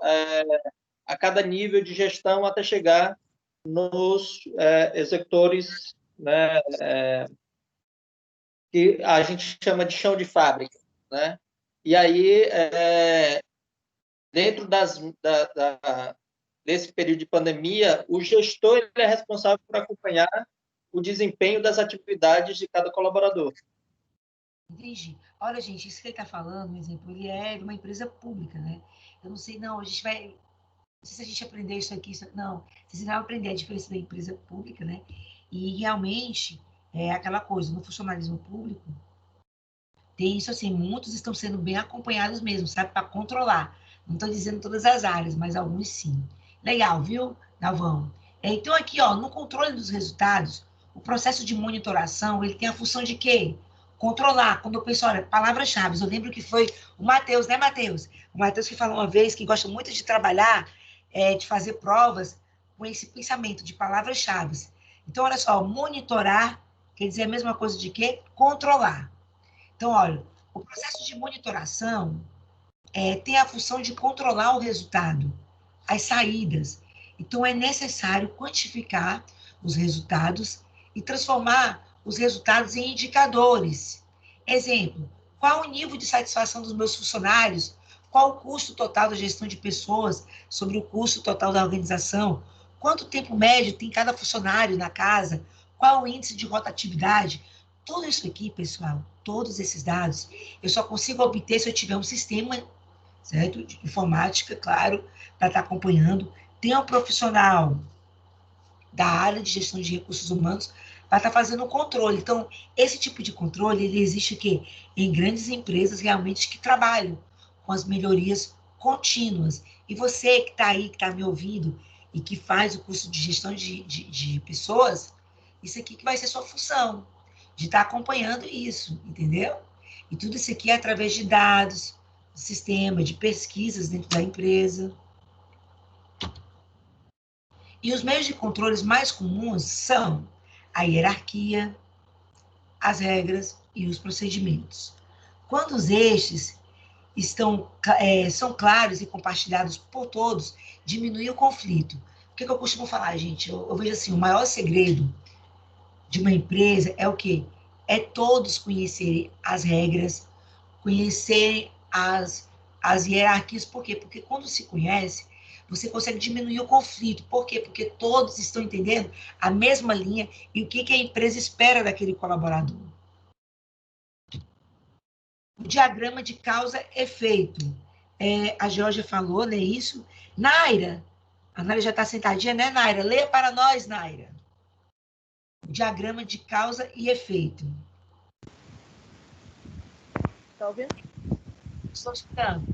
a cada nível de gestão até chegar nos executores, né, que a gente chama de chão de fábrica, né? E aí, dentro desse período de pandemia, o gestor ele é responsável por acompanhar o desempenho das atividades de cada colaborador. Entendi. Olha, gente, isso que ele está falando, por exemplo, ele é de uma empresa pública, né? Eu não sei, não, a gente vai... Não sei se a gente aprender isso aqui, não. Vocês vão aprender a diferença da empresa pública, né? E realmente, é aquela coisa, no funcionalismo público, tem isso assim, muitos estão sendo bem acompanhados mesmo, sabe? Para controlar. Não estou dizendo todas as áreas, mas alguns sim. Legal, viu, Galvão? Então, aqui, ó, no controle dos resultados, o processo de monitoração, ele tem a função de quê? Controlar. Quando eu penso, olha, palavras-chave, eu lembro que foi o Matheus, né, Matheus? O Matheus que falou uma vez que gosta muito de trabalhar, de fazer provas com esse pensamento de palavras-chave. Então, olha só, monitorar quer dizer a mesma coisa de quê? Controlar. Então, olha, o processo de monitoração tem a função de controlar o resultado, as saídas. Então, é necessário quantificar os resultados e transformar os resultados em indicadores. Exemplo, qual o nível de satisfação dos meus funcionários? Qual o custo total da gestão de pessoas sobre o custo total da organização? Quanto tempo médio tem cada funcionário na casa? Qual o índice de rotatividade? Tudo isso aqui, pessoal, todos esses dados, eu só consigo obter se eu tiver um sistema, certo? De informática, claro, para estar acompanhando. Tem um profissional da área de gestão de recursos humanos para estar fazendo o controle. Então, esse tipo de controle, ele existe aqui em grandes empresas realmente que trabalham com as melhorias contínuas. E você que está aí, que está me ouvindo e que faz o curso de gestão de pessoas, isso aqui que vai ser sua função, de estar acompanhando isso, entendeu? E tudo isso aqui é através de dados, sistema de pesquisas dentro da empresa. E os meios de controles mais comuns são a hierarquia, as regras e os procedimentos. Quando estes são claros e compartilhados por todos, diminui o conflito. O que eu costumo falar, gente? Eu vejo assim, o maior segredo de uma empresa é o quê? É todos conhecerem as regras, conhecerem as hierarquias. Por quê? Porque quando se conhece, você consegue diminuir o conflito. Por quê? Porque todos estão entendendo a mesma linha e o que a empresa espera daquele colaborador. O diagrama de causa-efeito. A Georgia falou, né, isso. Naira, a Naira já está sentadinha, né, Naira? Leia para nós, Naira. O diagrama de causa e efeito. Está ouvindo? Estou escutando.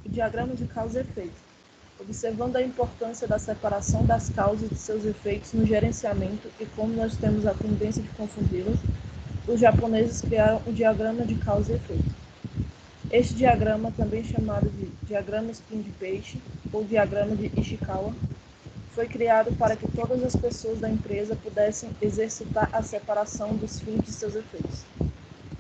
O diagrama de causa e efeito. Observando a importância da separação das causas e de seus efeitos no gerenciamento e como nós temos a tendência de confundi-las, os japoneses criaram o diagrama de causa e efeito. Este diagrama, também chamado de diagrama espinho de peixe ou diagrama de Ishikawa, foi criado para que todas as pessoas da empresa pudessem exercitar a separação dos fins de seus efeitos.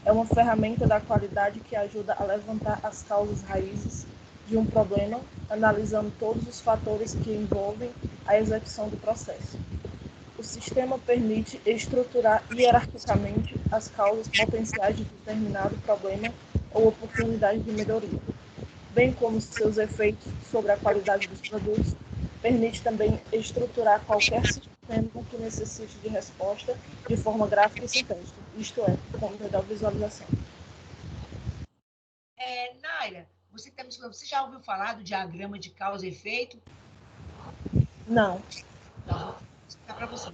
É uma ferramenta da qualidade que ajuda a levantar as causas raízes de um problema, analisando todos os fatores que envolvem a execução do processo. O sistema permite estruturar hierarquicamente as causas potenciais de determinado problema ou oportunidade de melhoria, bem como seus efeitos sobre a qualidade dos produtos. Permite também estruturar qualquer sistema que necessite de resposta de forma gráfica e sintética, isto é, com melhor visualização. Naira, você já ouviu falar do diagrama de causa e efeito? Não. Então, vou explicar para você.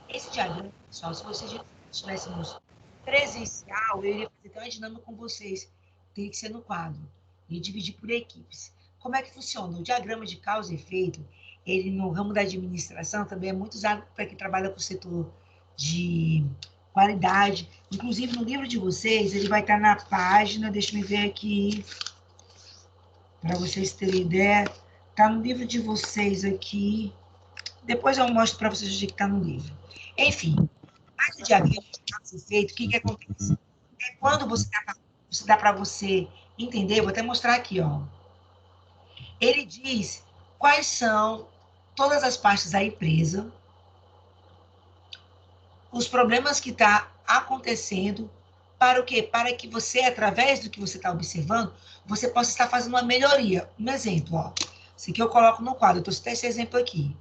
Esse diagrama, pessoal, se vocês estivéssemos presencial, eu iria fazer uma dinâmica com vocês. Teria que ser no quadro. E dividir por equipes. Como é que funciona? O diagrama de causa e efeito, ele no ramo da administração também é muito usado para quem trabalha com o setor de qualidade. Inclusive, no livro de vocês, ele vai estar na página, deixa eu ver aqui, para vocês terem ideia. Está no livro de vocês aqui. Depois eu mostro para vocês o que está no livro. Enfim, mas o diagrama de causa e efeito, o que acontece? É quando você dá para você entender, vou até mostrar aqui, ó. Ele diz quais são todas as partes da empresa, os problemas que estão acontecendo, para o quê? Para que você, através do que você está observando, você possa estar fazendo uma melhoria. Um exemplo, ó. Esse aqui eu coloco no quadro, eu estou citando esse exemplo aqui.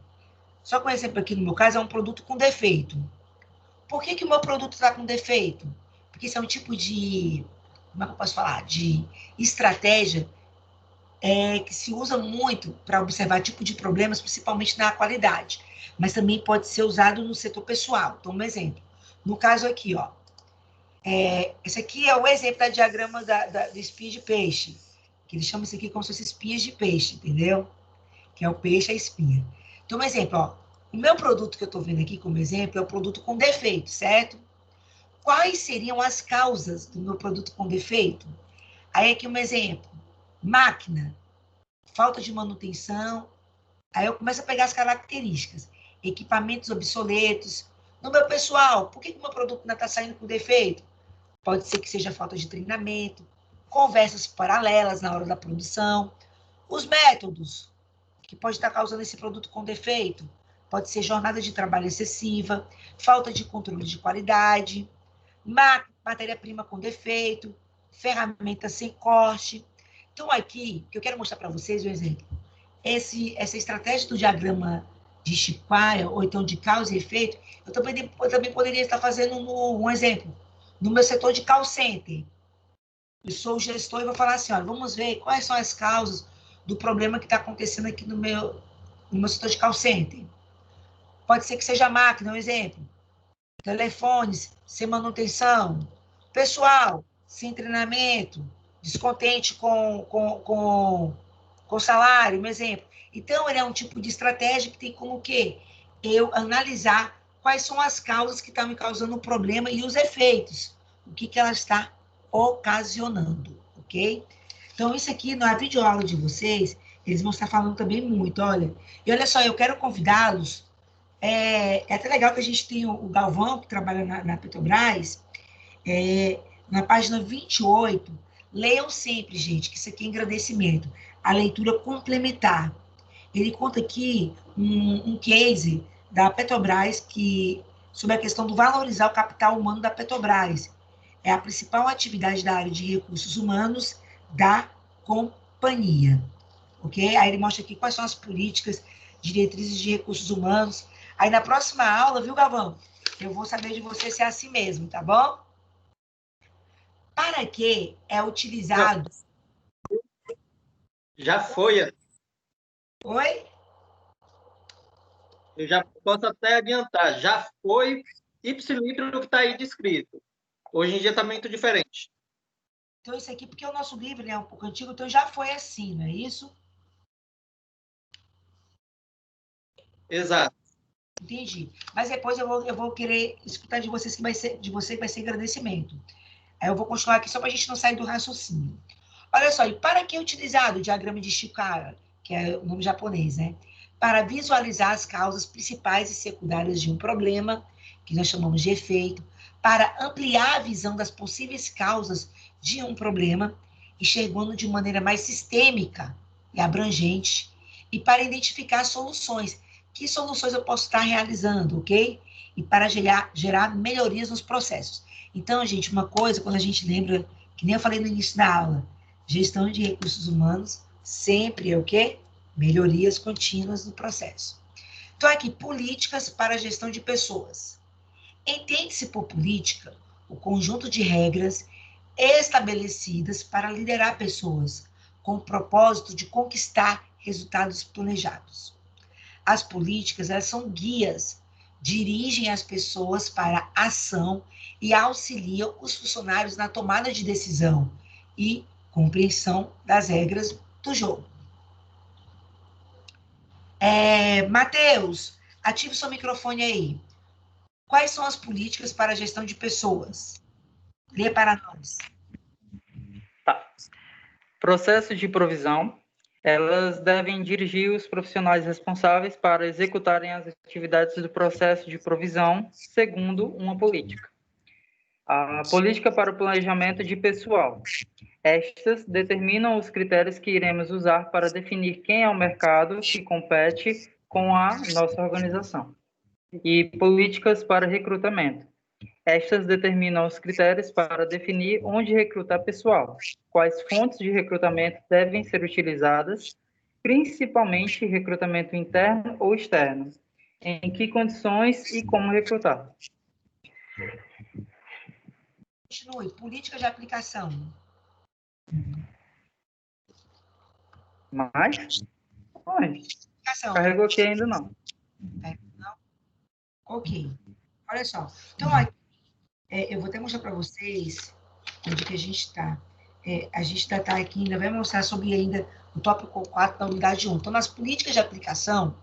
Só que o exemplo aqui, no meu caso, é um produto com defeito. Por que o meu produto está com defeito? Porque isso é um tipo de, como é que eu posso falar? De estratégia que se usa muito para observar tipo de problemas, principalmente na qualidade. Mas também pode ser usado no setor pessoal. Então, um exemplo. No caso aqui, ó. Esse aqui é o exemplo da diagrama do espinho de peixe. Que eles chamam isso aqui como se fosse espinhas de peixe, entendeu? Que é o peixe, a espinha. Então, um exemplo, ó. O meu produto que eu estou vendo aqui como exemplo é o produto com defeito, certo? Quais seriam as causas do meu produto com defeito? Aí aqui um exemplo. Máquina, falta de manutenção. Aí eu começo a pegar as características. Equipamentos obsoletos. No meu pessoal, por que o meu produto ainda está saindo com defeito? Pode ser que seja falta de treinamento, conversas paralelas na hora da produção. Os métodos que pode estar causando esse produto com defeito. Pode ser jornada de trabalho excessiva, falta de controle de qualidade, matéria-prima com defeito, ferramenta sem corte. Então, aqui, que eu quero mostrar para vocês um exemplo. Essa estratégia do diagrama de Ishikawa, ou então de causa e efeito, eu também poderia estar fazendo um exemplo. No meu setor de call center. Eu sou o gestor e vou falar assim, olha, vamos ver quais são as causas do problema que está acontecendo aqui no meu setor de call center. Pode ser que seja a máquina, um exemplo. Telefones sem manutenção. Pessoal sem treinamento. Descontente com salário, um exemplo. Então, ele é um tipo de estratégia que tem como o quê? Eu analisar quais são as causas que estão me causando o problema e os efeitos. O que ela está ocasionando, ok? Então, isso aqui, na videoaula de vocês, eles vão estar falando também muito, olha. E olha só, eu quero convidá-los. É até legal que a gente tem o Galvão, que trabalha na Petrobras, na página 28. Leiam sempre, gente, que isso aqui é engrandecimento. A leitura complementar. Ele conta aqui um case da Petrobras sobre a questão do valorizar o capital humano da Petrobras. É a principal atividade da área de recursos humanos da companhia. Ok? Aí ele mostra aqui quais são as políticas, diretrizes de recursos humanos. Aí na próxima aula, viu, Galvão? Eu vou saber de você se é assim mesmo, tá bom? Para que é utilizado... Já foi. Oi? Eu já posso até adiantar. Já foi ipsilitro do que está aí descrito. Hoje em dia está muito diferente. Então, isso aqui, porque o nosso livro é um pouco antigo, então já foi assim, não é isso? Exato. Entendi. Mas depois eu vou querer escutar de vocês que vai ser agradecimento. Aí eu vou continuar aqui só para a gente não sair do raciocínio. Olha só, e para que é utilizado o diagrama de Shikara, que é o nome japonês, né? Para visualizar as causas principais e secundárias de um problema, que nós chamamos de efeito, para ampliar a visão das possíveis causas de um problema, enxergando de maneira mais sistêmica e abrangente, e para identificar soluções. Que soluções eu posso estar realizando, ok? E para gerar melhorias nos processos. Então, gente, uma coisa, quando a gente lembra, que nem eu falei no início da aula, gestão de recursos humanos sempre é o quê? Melhorias contínuas no processo. Então, aqui, políticas para a gestão de pessoas. Entende-se por política o conjunto de regras estabelecidas para liderar pessoas, com o propósito de conquistar resultados planejados. As políticas, elas são guias, dirigem as pessoas para a ação e auxiliam os funcionários na tomada de decisão e compreensão das regras do jogo. Matheus, ative seu microfone aí. Quais são as políticas para a gestão de pessoas? Lê para nós. Tá. Processo de provisão. Elas devem dirigir os profissionais responsáveis para executarem as atividades do processo de provisão segundo uma política. A política para o planejamento de pessoal. Estas determinam os critérios que iremos usar para definir quem é o mercado que compete com a nossa organização. E políticas para recrutamento. Estas determinam os critérios para definir onde recrutar pessoal, quais fontes de recrutamento devem ser utilizadas, principalmente recrutamento interno ou externo, em que condições e como recrutar. Continue. Política de aplicação. Mais? Onde? Aplicação. Carregou aqui ainda não. Não? Ok. Olha só. Então, aqui, eu vou até mostrar para vocês onde que a gente está. A gente está aqui, ainda vai mostrar sobre ainda o tópico 4 da unidade 1. Então, nas políticas de aplicação,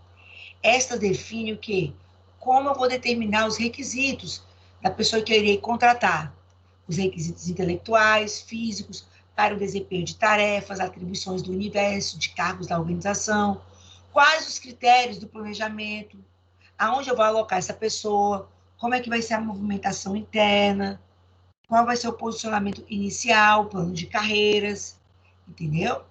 esta define o quê? Como eu vou determinar os requisitos da pessoa que eu irei contratar. Os requisitos intelectuais, físicos, para o desempenho de tarefas, atribuições do universo, de cargos da organização, quais os critérios do planejamento, aonde eu vou alocar essa pessoa, como é que vai ser a movimentação interna, qual vai ser o posicionamento inicial, plano de carreiras, entendeu?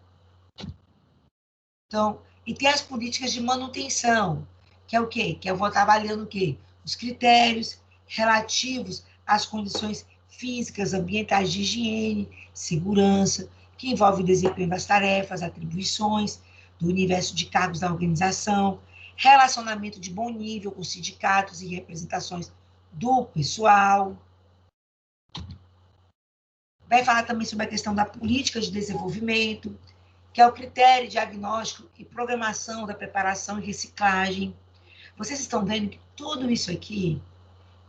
Então, e tem as políticas de manutenção, que é o quê? Que eu vou estar avaliando o quê? Os critérios relativos às condições físicas, ambientais de higiene, segurança, que envolve o desempenho das tarefas, atribuições, do universo de cargos da organização, relacionamento de bom nível com sindicatos e representações do pessoal. Vai falar também sobre a questão da política de desenvolvimento, que é o critério diagnóstico e programação da preparação e reciclagem. Vocês estão vendo que tudo isso aqui,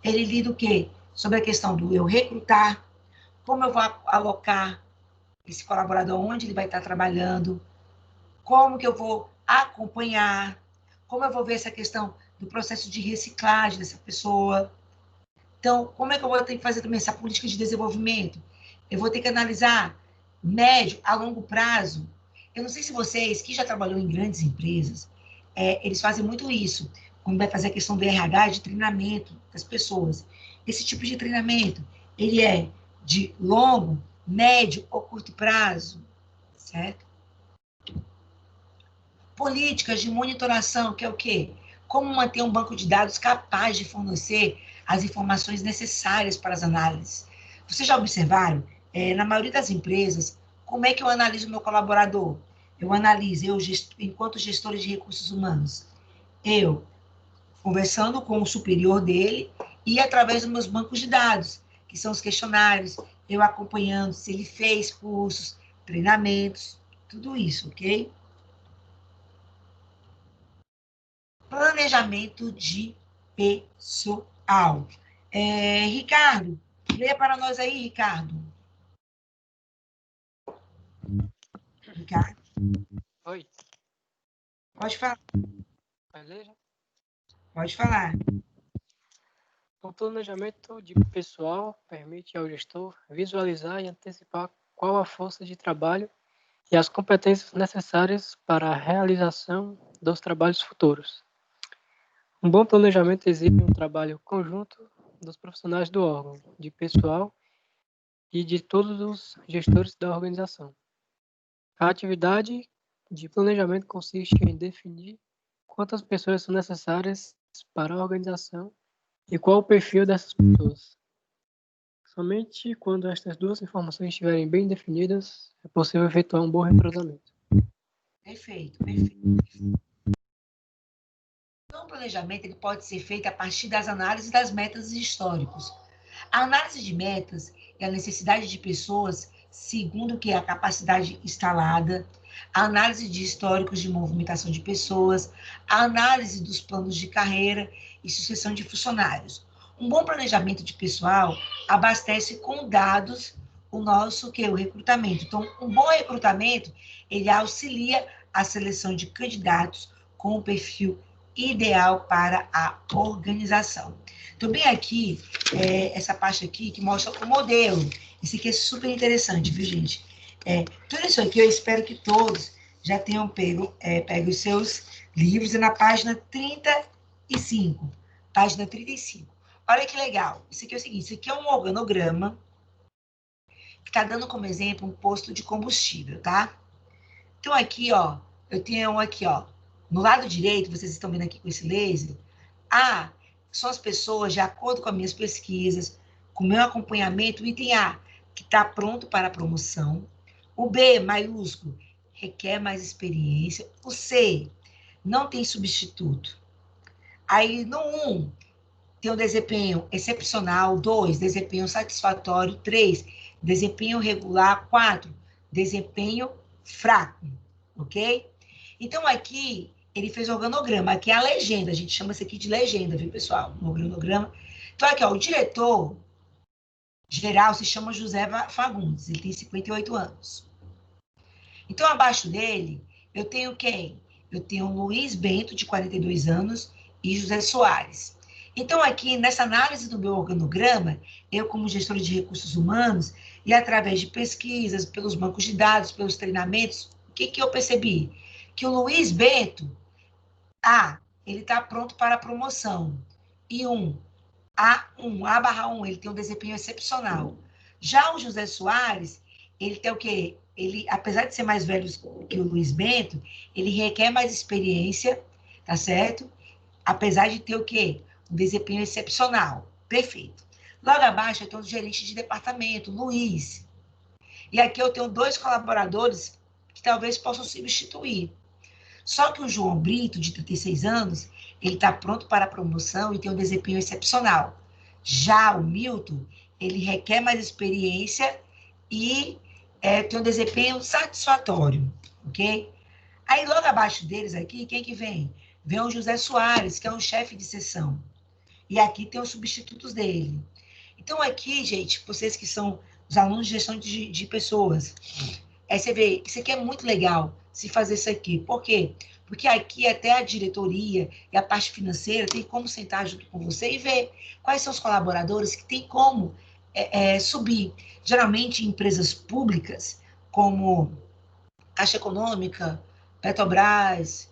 ele lida o quê? Sobre a questão do eu recrutar, como eu vou alocar esse colaborador, onde ele vai estar trabalhando, como que eu vou acompanhar, como eu vou ver essa questão do processo de reciclagem dessa pessoa. Então, como é que eu vou ter que fazer também essa política de desenvolvimento? Eu vou ter que analisar médio a longo prazo. Eu não sei se vocês, que já trabalhou em grandes empresas, eles fazem muito isso, quando vai fazer a questão do RH, de treinamento das pessoas. Esse tipo de treinamento, ele é de longo, médio ou curto prazo, certo? Políticas de monitoração, que é o quê? Como manter um banco de dados capaz de fornecer as informações necessárias para as análises. Vocês já observaram, na maioria das empresas, como é que eu analiso o meu colaborador? Eu analiso, enquanto gestor de recursos humanos, eu conversando com o superior dele e através dos meus bancos de dados, que são os questionários, eu acompanhando se ele fez cursos, treinamentos, tudo isso, ok? Planejamento de pessoal. Ricardo, leia para nós aí, Ricardo. Ricardo. Oi. Pode falar. Beleza? Pode falar. O planejamento de pessoal permite ao gestor visualizar e antecipar qual a força de trabalho e as competências necessárias para a realização dos trabalhos futuros. Um bom planejamento exige um trabalho conjunto dos profissionais do órgão, de pessoal e de todos os gestores da organização. A atividade de planejamento consiste em definir quantas pessoas são necessárias para a organização e qual o perfil dessas pessoas. Somente quando estas duas informações estiverem bem definidas, é possível efetuar um bom recrutamento. Perfeito. Então, o planejamento ele pode ser feito a partir das análises das metas históricos. A análise de metas é a necessidade de pessoas segundo o que é a capacidade instalada, a análise de históricos de movimentação de pessoas, a análise dos planos de carreira e sucessão de funcionários. Um bom planejamento de pessoal abastece com dados o recrutamento. Então, um bom recrutamento, ele auxilia a seleção de candidatos com o perfil ideal para a organização. Então, bem aqui, essa parte aqui que mostra o modelo. Esse aqui é super interessante, viu, gente? Tudo isso aqui eu espero que todos já tenham pego os seus livros, na página 35. Página 35. Olha que legal. Isso aqui é o seguinte, isso aqui é um organograma que está dando como exemplo um posto de combustível, tá? Então, aqui, ó, eu tenho aqui, ó, no lado direito, vocês estão vendo aqui com esse laser, são as pessoas, de acordo com as minhas pesquisas, com o meu acompanhamento, o item A, que está pronto para a promoção, o B, maiúsculo, requer mais experiência, o C, não tem substituto. Aí, no 1, tem um desempenho excepcional, 2, desempenho satisfatório, 3, desempenho regular, 4, desempenho fraco, ok? Então, aqui, ele fez o organograma, aqui é a legenda, a gente chama isso aqui de legenda, viu, pessoal? O organograma. Então, aqui, ó, o diretor geral se chama José Fagundes, ele tem 58 anos. Então, abaixo dele, eu tenho quem? Eu tenho Luiz Bento, de 42 anos, e José Soares. Então, aqui, nessa análise do meu organograma, eu, como gestora de recursos humanos, e através de pesquisas, pelos bancos de dados, pelos treinamentos, o que eu percebi? Que o Luiz Bento, ele está pronto para a promoção. E A/1, ele tem um desempenho excepcional. Já o José Soares, ele tem o quê? Ele, apesar de ser mais velho que o Luiz Bento, ele requer mais experiência, tá certo? Apesar de ter o quê? Um desempenho excepcional. Perfeito. Logo abaixo, eu tenho o gerente de departamento, Luiz. E aqui eu tenho 2 colaboradores que talvez possam substituir. Só que o João Brito, de 36 anos, ele está pronto para a promoção e tem um desempenho excepcional. Já o Milton, ele requer mais experiência e tem um desempenho satisfatório, ok? Aí, logo abaixo deles aqui, quem que vem? Vem o José Soares, que é um chefe de seção. E aqui tem os substitutos dele. Então, aqui, gente, vocês que são os alunos de gestão de pessoas, você vê, isso aqui é muito legal, se fazer isso aqui. Por quê? Porque aqui até a diretoria e a parte financeira tem como sentar junto com você e ver quais são os colaboradores que tem como subir. Geralmente, em empresas públicas, como Caixa Econômica, Petrobras,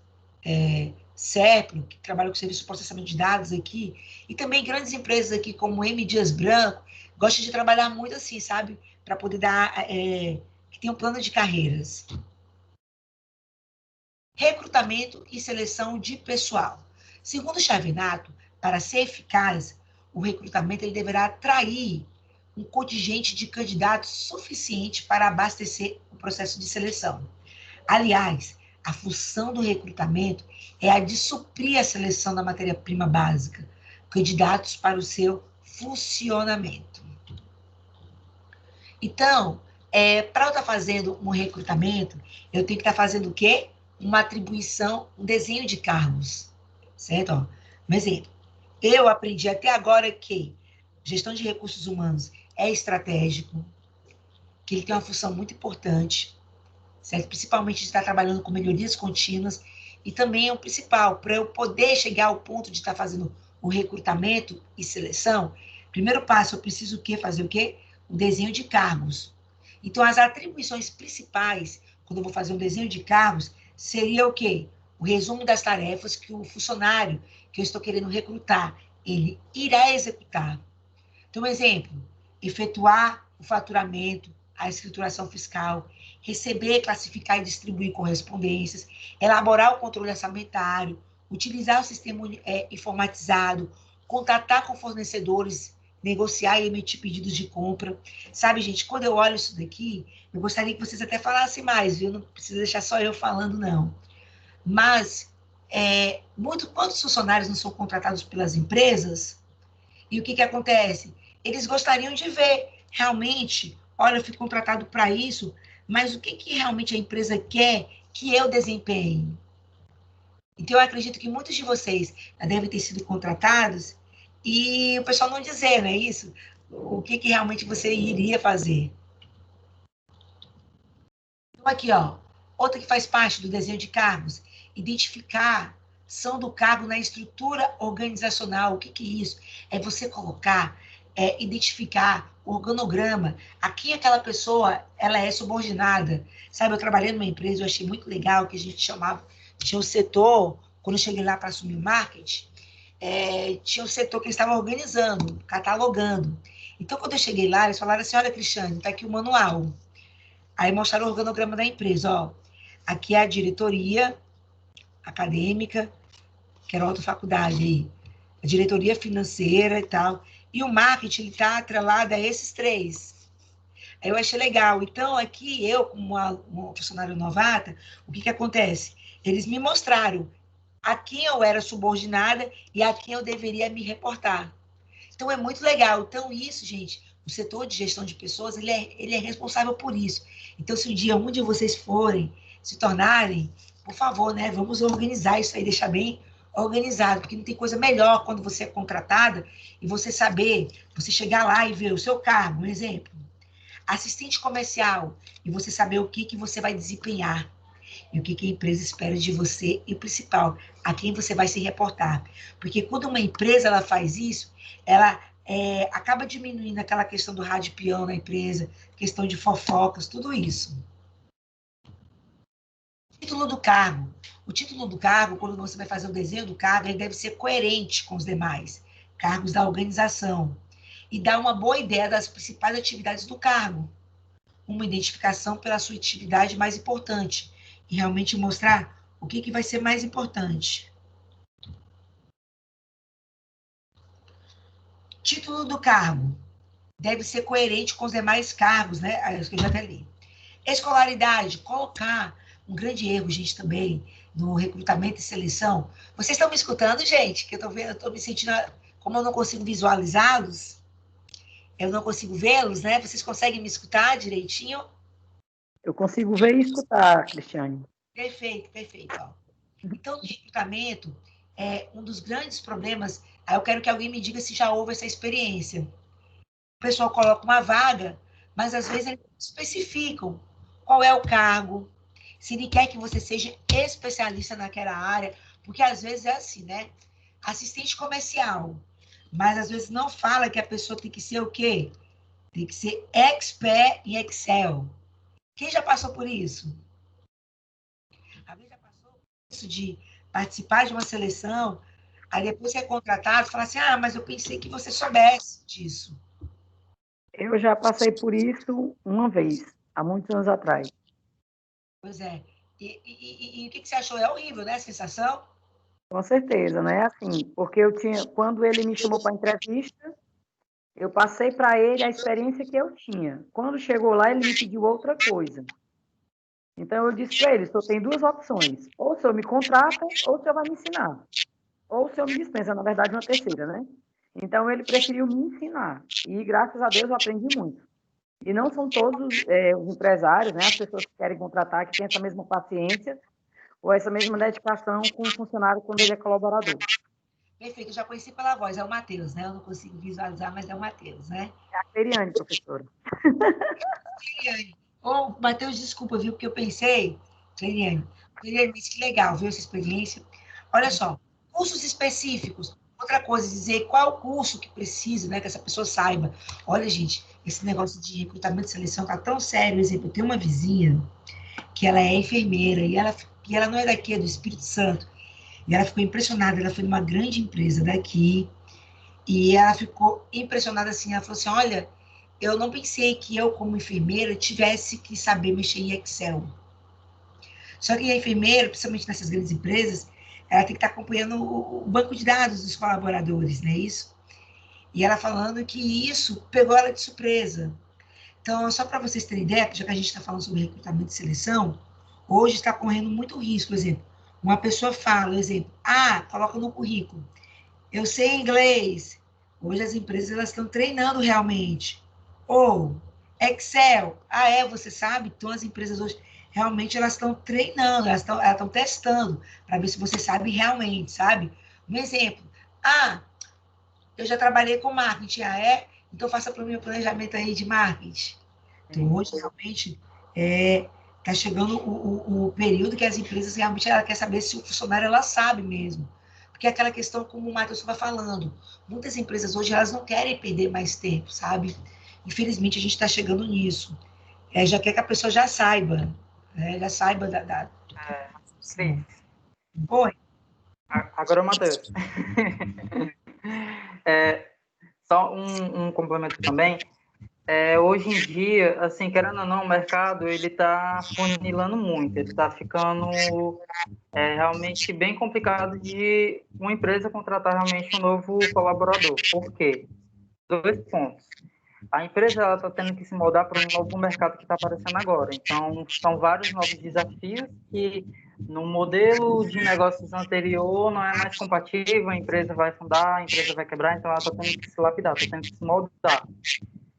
Serpro, que trabalha com serviço de processamento de dados aqui, e também grandes empresas aqui como M. Dias Branco, gostam de trabalhar muito assim, sabe? Para poder dar, que tem um plano de carreiras. Recrutamento e seleção de pessoal. Segundo Chavinato, para ser eficaz, o recrutamento ele deverá atrair um contingente de candidatos suficiente para abastecer o processo de seleção. Aliás, a função do recrutamento é a de suprir a seleção da matéria-prima básica, candidatos para o seu funcionamento. Então, para eu estar fazendo um recrutamento, eu tenho que estar fazendo o quê? Uma atribuição, um desenho de cargos, certo? Ó, um exemplo. Eu aprendi até agora que gestão de recursos humanos é estratégico, que ele tem uma função muito importante, certo? Principalmente de estar trabalhando com melhorias contínuas, e também é o principal, para eu poder chegar ao ponto de estar fazendo o recrutamento e seleção, primeiro passo, eu preciso fazer o quê? Um desenho de cargos. Então, as atribuições principais, quando eu vou fazer um desenho de cargos, seria o quê? O resumo das tarefas que o funcionário que eu estou querendo recrutar, ele irá executar. Então, um exemplo, efetuar o faturamento, a escrituração fiscal, receber, classificar e distribuir correspondências, elaborar o controle orçamentário, utilizar o sistema informatizado, contatar com fornecedores, negociar e emitir pedidos de compra. Sabe, gente, quando eu olho isso daqui, eu gostaria que vocês até falassem mais, viu? Não precisa deixar só eu falando, não. Mas, quantos funcionários não são contratados pelas empresas? E o que acontece? Eles gostariam de ver, realmente, olha, eu fui contratado para isso, mas o que realmente a empresa quer que eu desempenhe? Então, eu acredito que muitos de vocês já devem ter sido contratados e o pessoal não dizer, não é isso? O que realmente você iria fazer. Então, aqui, ó, outra que faz parte do desenho de cargos, identificar ação do cargo na estrutura organizacional. O que é isso? É você colocar, identificar o organograma, a quem aquela pessoa ela é subordinada. Sabe, eu trabalhei numa empresa, eu achei muito legal, que a gente chamava, tinha um setor, quando eu cheguei lá para assumir o marketing, tinha um setor que eles estavam organizando, catalogando. Então, quando eu cheguei lá, eles falaram assim, olha, Cristiane, está aqui o manual. Aí mostraram o organograma da empresa, ó. Aqui é a diretoria acadêmica, que era outra faculdade aí, a diretoria financeira e tal, e o marketing está atrelado a esses três. Aí eu achei legal. Então, aqui, eu, como uma funcionária novata, o que acontece? Eles me mostraram a quem eu era subordinada e a quem eu deveria me reportar. Então, é muito legal. Então, isso, gente, o setor de gestão de pessoas, ele é responsável por isso. Então, se um dia um de vocês forem se tornarem, por favor, né, vamos organizar isso aí, deixar bem organizado, porque não tem coisa melhor quando você é contratada e você saber, você chegar lá e ver o seu cargo, um exemplo, assistente comercial, e você saber o que você vai desempenhar e o que a empresa espera de você e, o principal, a quem você vai se reportar. Porque quando uma empresa ela faz isso, ela acaba diminuindo aquela questão do rádio peão na empresa, questão de fofocas, tudo isso. Título do cargo. O título do cargo, quando você vai fazer o desenho do cargo, ele deve ser coerente com os demais cargos da organização e dar uma boa ideia das principais atividades do cargo. Uma identificação pela sua atividade mais importante e realmente mostrar o que vai ser mais importante. Título do cargo. Deve ser coerente com os demais cargos, né? Isso que eu já até li. Escolaridade, colocar um grande erro, gente, também, no recrutamento e seleção. Vocês estão me escutando, gente? Que eu estou me sentindo, como eu não consigo visualizá-los, eu não consigo vê-los, né? Vocês conseguem me escutar direitinho? Eu consigo ver e escutar, Cristiane. Perfeito, perfeito. Ó. Então, no recrutamento, um dos grandes problemas, aí eu quero que alguém me diga se já houve essa experiência. O pessoal coloca uma vaga, mas às vezes eles não especificam qual é o cargo, se ele quer que você seja especialista naquela área, porque às vezes é assim, né? Assistente comercial, mas às vezes não fala que a pessoa tem que ser o quê? Tem que ser expert em Excel. Quem já passou por isso? Alguém já passou por isso de participar de uma seleção, aí depois você é contratado, fala assim, mas eu pensei que você soubesse disso. Eu já passei por isso uma vez, há muitos anos atrás. Pois é. E o que você achou? É horrível, né, a sensação? Com certeza, né? Assim, porque quando ele me chamou para entrevista, eu passei para ele a experiência que eu tinha. Quando chegou lá, ele me pediu outra coisa. Então, eu disse para ele, só tem duas opções. Ou o senhor me contrata, ou o senhor vai me ensinar. Ou o senhor me dispensa, na verdade, uma terceira, né? Então, ele preferiu me ensinar. E, graças a Deus, eu aprendi muito. E não são todos os empresários, né? As pessoas que querem contratar, que têm essa mesma paciência ou essa mesma dedicação com o funcionário quando ele é colaborador. Perfeito, eu já conheci pela voz, é o Matheus, né? Eu não consigo visualizar, mas é o Matheus, né? É a Feriane, professora. Feriane. Matheus, desculpa, viu? Porque eu pensei, Feriane, mas que legal, viu, essa experiência. Olha só, cursos específicos. Outra coisa, dizer qual curso que precisa, né? Que essa pessoa saiba. Olha, gente, esse negócio de recrutamento e seleção tá tão sério. Por exemplo, eu tenho uma vizinha que ela é enfermeira e ela não é daqui, é do Espírito Santo. E ela ficou impressionada, ela foi numa grande empresa daqui, e ela ficou impressionada assim, ela falou assim, olha, eu não pensei que eu, como enfermeira, tivesse que saber mexer em Excel. Só que a enfermeira, principalmente nessas grandes empresas, ela tem que estar acompanhando o banco de dados dos colaboradores, não é isso? E ela falando que isso pegou ela de surpresa. Então, só para vocês terem ideia, já que a gente está falando sobre recrutamento e seleção, hoje está correndo muito risco, por exemplo, uma pessoa fala, exemplo, coloca no currículo, eu sei inglês. Hoje as empresas elas estão treinando realmente. Ou Excel, você sabe? Então as empresas hoje realmente elas estão treinando, elas estão testando para ver se você sabe realmente, sabe? Um exemplo, eu já trabalhei com marketing, então faça para o meu planejamento aí de marketing. Então, hoje, realmente, está chegando o período que as empresas realmente ela quer saber se o funcionário ela sabe mesmo. Porque é aquela questão, como o Matheus estava falando, muitas empresas hoje elas não querem perder mais tempo, sabe? Infelizmente, a gente está chegando nisso. Já quer que a pessoa já saiba, já saiba da... Cris. Oi. Agora, Matheus. Só um complemento também. Hoje em dia, assim, querendo ou não, o mercado ele está funilando muito, ele está ficando realmente bem complicado de uma empresa contratar realmente um novo colaborador. Por quê? 2 pontos. A empresa está tendo que se moldar para um novo mercado que está aparecendo agora. Então, são vários novos desafios que, no modelo de negócios anterior, não é mais compatível, a empresa vai afundar, a empresa vai quebrar, então ela está tendo que se lapidar, está tendo que se moldar.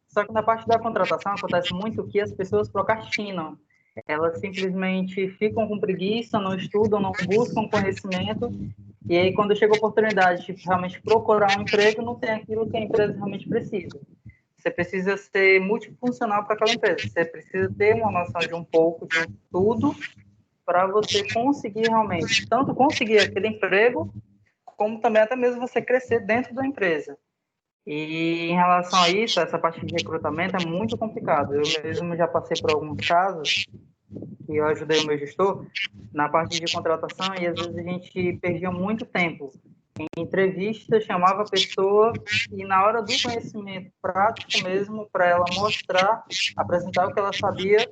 Só que na parte da contratação acontece muito que as pessoas procrastinam. Elas simplesmente ficam com preguiça, não estudam, não buscam conhecimento, e aí quando chega a oportunidade de realmente procurar um emprego, não tem aquilo que a empresa realmente precisa. Você precisa ser multifuncional para aquela empresa. Você precisa ter uma noção de um pouco de tudo para você conseguir realmente, tanto conseguir aquele emprego, como também até mesmo você crescer dentro da empresa. E em relação a isso, essa parte de recrutamento é muito complicado. Eu mesmo já passei por alguns casos que eu ajudei o meu gestor na parte de contratação e às vezes a gente perdia muito tempo em entrevista, chamava a pessoa e na hora do conhecimento prático mesmo, para ela mostrar, apresentar o que ela sabia,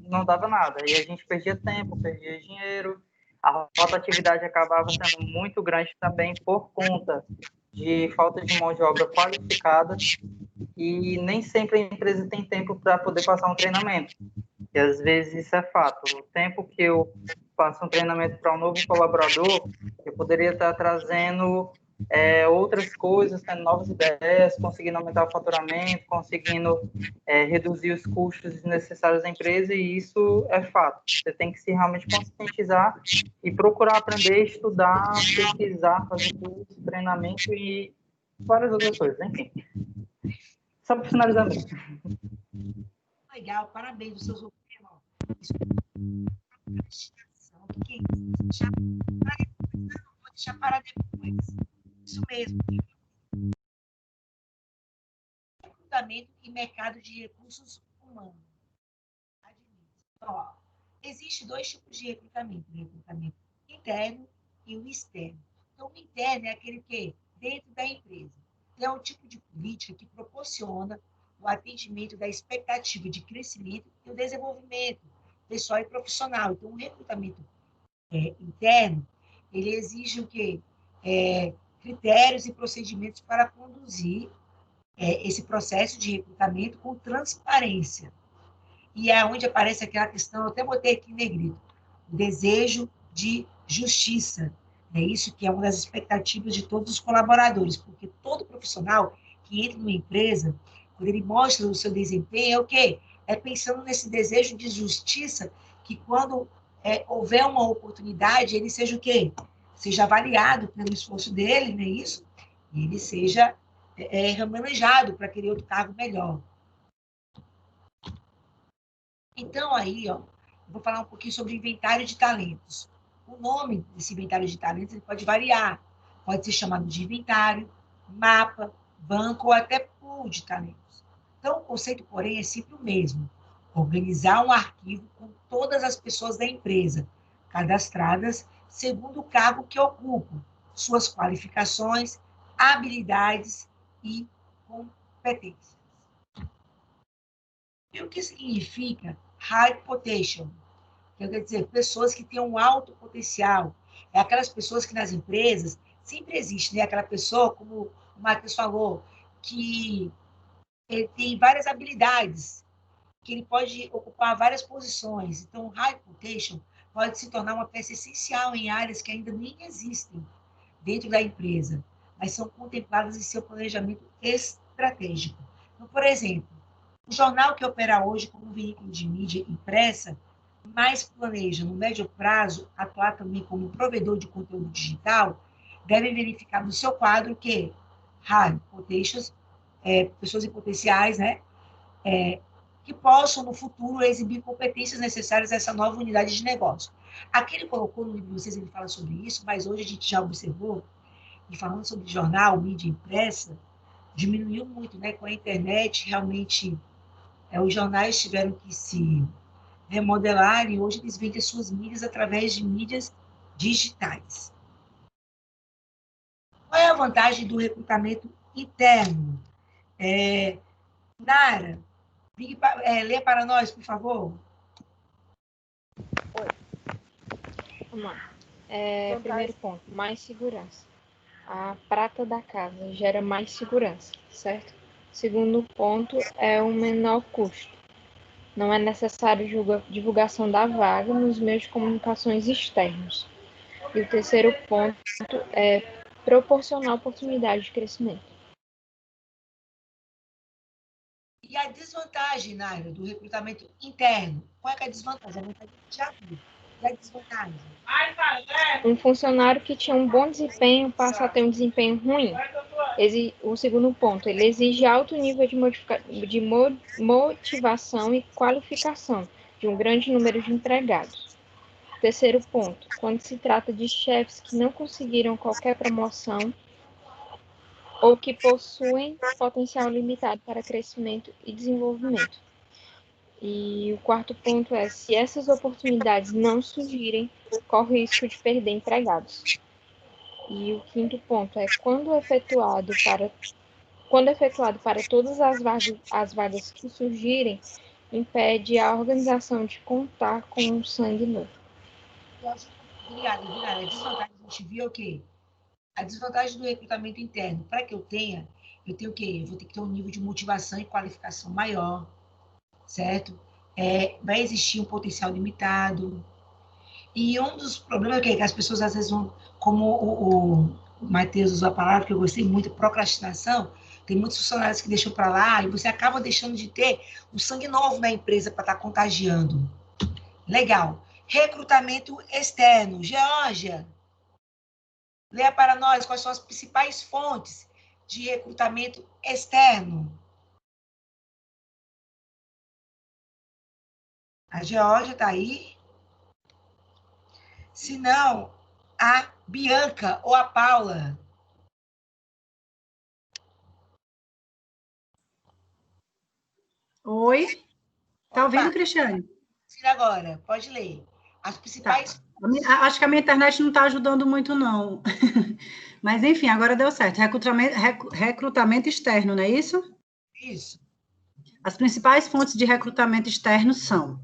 não dava nada. E a gente perdia tempo, perdia dinheiro, a rotatividade acabava sendo muito grande também por conta de falta de mão de obra qualificada e nem sempre a empresa tem tempo para poder passar um treinamento. E às vezes isso é fato. O tempo que eu faço um treinamento para um novo colaborador, eu poderia estar trazendo outras coisas, tendo novas ideias, conseguindo aumentar o faturamento, conseguindo reduzir os custos desnecessários da empresa, e isso é fato. Você tem que se realmente conscientizar e procurar aprender, estudar, pesquisar, fazer curso, treinamento e várias outras coisas, enfim. Só para finalizar mesmo. Legal, parabéns dos seus irmãos. Vou deixar parar depois. Isso mesmo. Recrutamento e mercado de recursos humanos. Ó, existe dois tipos de recrutamento, o recrutamento interno e o externo. Então, o interno é aquele que dentro da empresa. É um tipo de política que proporciona o atendimento da expectativa de crescimento e o desenvolvimento pessoal e profissional. Então, o recrutamento interno, ele exige o quê? Critérios e procedimentos para conduzir esse processo de recrutamento com transparência. E é onde aparece aquela questão, eu até botei aqui em negrito, o desejo de justiça. É isso que é uma das expectativas de todos os colaboradores, porque todo profissional que entra numa empresa, quando ele mostra o seu desempenho, é o quê? É pensando nesse desejo de justiça, que quando houver uma oportunidade, ele seja o quê? Seja avaliado pelo esforço dele, não é isso? E ele seja remanejado para aquele outro cargo melhor. Então, aí, ó, eu vou falar um pouquinho sobre inventário de talentos. O nome desse inventário de talentos ele pode variar. Pode ser chamado de inventário, mapa, banco ou até pool de talentos. Então, o conceito, porém, é sempre o mesmo. Organizar um arquivo com todas as pessoas da empresa, cadastradas segundo o cargo que ocupam, suas qualificações, habilidades e competências. E o que significa high potential? Quer dizer, pessoas que têm um alto potencial. É aquelas pessoas que nas empresas sempre existe, né? Aquela pessoa, como o Matheus falou, que ele tem várias habilidades, que ele pode ocupar várias posições. Então, high potential pode se tornar uma peça essencial em áreas que ainda nem existem dentro da empresa, mas são contempladas em seu planejamento estratégico. Então, por exemplo, o jornal que opera hoje como um veículo de mídia impressa, mas planeja, no médio prazo, atuar também como provedor de conteúdo digital, deve verificar no seu quadro que high potentials, pessoas em potenciais, né, que possam, no futuro, exibir competências necessárias a essa nova unidade de negócio. Aqui ele colocou no livro de vocês, ele fala sobre isso, mas hoje a gente já observou, e falando sobre jornal, mídia impressa, diminuiu muito, né, com a internet, realmente os jornais tiveram que se remodelar e hoje eles vendem suas mídias através de mídias digitais. Qual é a vantagem do recrutamento interno? Nara, lê para nós, por favor. Vamos lá. Primeiro ponto, mais segurança. A prata da casa gera mais segurança, certo? Segundo ponto é o menor custo. Não é necessário divulgação da vaga nos meios de comunicações externos. E o terceiro ponto é proporcionar oportunidade de crescimento. E a desvantagem, Naira, do recrutamento interno? Qual é a desvantagem? A vantagem já viu. E a desvantagem? Um funcionário que tinha um bom desempenho passa a ter um desempenho ruim. O segundo ponto, ele exige alto nível de motivação e qualificação de um grande número de empregados. Terceiro ponto, quando se trata de chefes que não conseguiram qualquer promoção ou que possuem potencial limitado para crescimento e desenvolvimento. E o quarto ponto é, se essas oportunidades não surgirem, corre o risco de perder empregados. E o quinto ponto é, quando efetuado para todas as vagas que surgirem, impede a organização de contar com um sangue novo. Obrigada, Vinara. A desvantagem a gente viu é o quê? A desvantagem do recrutamento interno. Para que eu tenha o quê? Eu vou ter que ter um nível de motivação e qualificação maior, certo? Vai existir um potencial limitado. E um dos problemas é o quê? Que as pessoas às vezes vão, como o Matheus usou a palavra que eu gostei muito, procrastinação. Tem muitos funcionários que deixam para lá e você acaba deixando de ter um sangue novo na empresa para estar contagiando. Legal. Recrutamento externo. Geórgia, leia para nós quais são as principais fontes de recrutamento externo. A Geórgia está aí? Se não, a Bianca ou a Paula. Oi? Tá ouvindo, Cristiane? Agora, pode ler. As principais... Tá. Acho que a minha internet não está ajudando muito, não. Mas, enfim, agora deu certo. Recrutamento externo, não é isso? Isso. As principais fontes de recrutamento externo são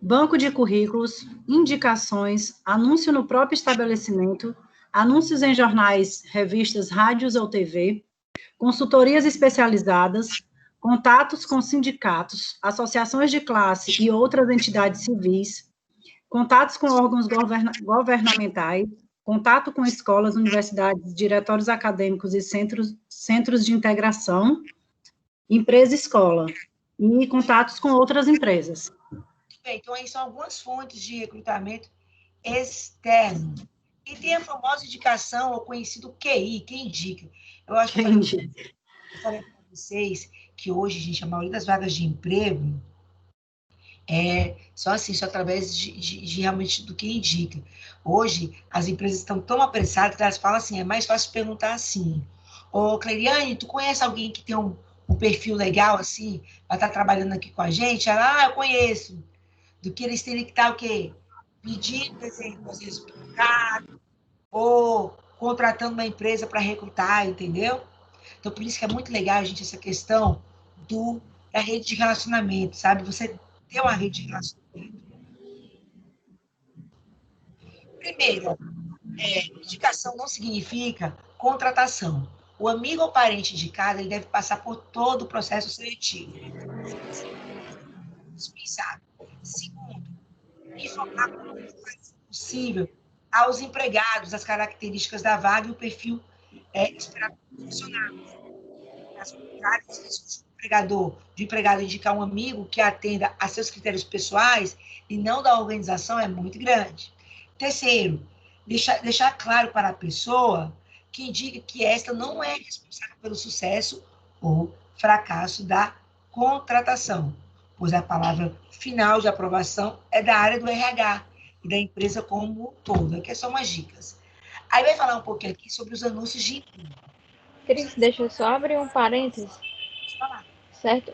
banco de currículos, indicações, anúncio no próprio estabelecimento, anúncios em jornais, revistas, rádios ou TV, consultorias especializadas, contatos com sindicatos, associações de classe e outras entidades civis, contatos com órgãos governamentais, contato com escolas, universidades, diretórios acadêmicos e centros de integração, empresa-escola, e contatos com outras empresas. Bem, então, aí são algumas fontes de recrutamento externo. E tem a famosa indicação, ou conhecido QI, quem indica. Eu acho que eu falei para vocês que hoje, gente, a maioria das vagas de emprego só através de realmente do que indica. Hoje, as empresas estão tão apressadas que elas falam assim, é mais fácil perguntar assim, ô, Cleiriane, tu conhece alguém que tem um perfil legal, assim, para estar trabalhando aqui com a gente? Ela, eu conheço. Do que eles terem que estar, o quê? Pedindo, exemplo, às vezes, contrato, ou contratando uma empresa para recrutar, entendeu? Então, por isso que é muito legal, gente, essa questão da rede de relacionamento, sabe? Você ter uma rede de relacionamento. Primeiro, indicação não significa contratação. O amigo ou parente indicado, ele deve passar por todo o processo seletivo. Dispensado. Segundo, informar o mais possível aos empregados as características da vaga e o perfil esperado do funcionário. As vários riscos do empregado indicar um amigo que atenda a seus critérios pessoais e não da organização é muito grande. Terceiro, deixar claro para a pessoa que indica que esta não é responsável pelo sucesso ou fracasso da contratação, pois a palavra final de aprovação é da área do RH e da empresa como um todo. Aqui são umas dicas. Aí vai falar um pouquinho aqui sobre os anúncios de emprego. Cris, deixa eu só abrir um parênteses. Certo?